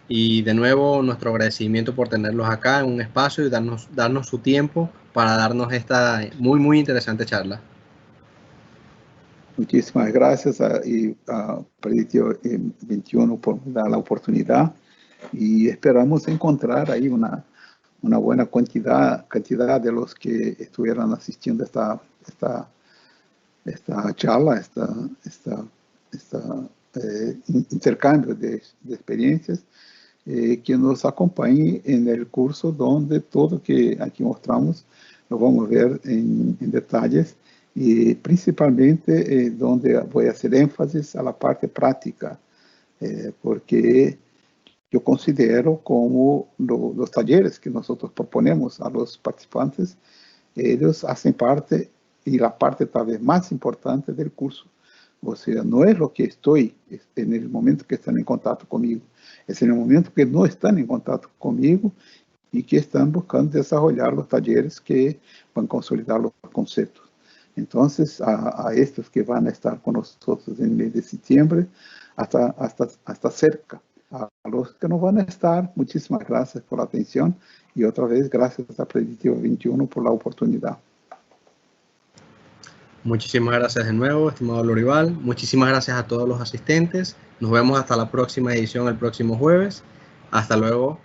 Y de nuevo nuestro agradecimiento por tenerlos acá en un espacio y darnos su tiempo para darnos esta muy interesante charla. Muchísimas gracias a Predictiva 21 por dar la oportunidad y esperamos encontrar ahí una buena cantidad de los que estuvieran asistiendo a esta charla, intercambio de experiencias, que nos acompañe en el curso donde todo que aquí mostramos lo vamos a ver en detalles y principalmente donde voy a hacer énfasis a la parte práctica, porque yo considero como los talleres que nosotros proponemos a los participantes, ellos hacen parte, y la parte tal vez más importante del curso. O sea, no es lo que estoy en el momento que están en contacto conmigo, es en el momento que no están en contacto conmigo y que están buscando desarrollar los talleres que van a consolidar los conceptos. Entonces, a estos que van a estar con nosotros en el mes de septiembre, hasta cerca. A los que no van a estar, muchísimas gracias por la atención y otra vez gracias a Predictiva 21 por la oportunidad. Muchísimas gracias de nuevo, estimado Lorival. Muchísimas gracias a todos los asistentes. Nos vemos hasta la próxima edición el próximo jueves. Hasta luego.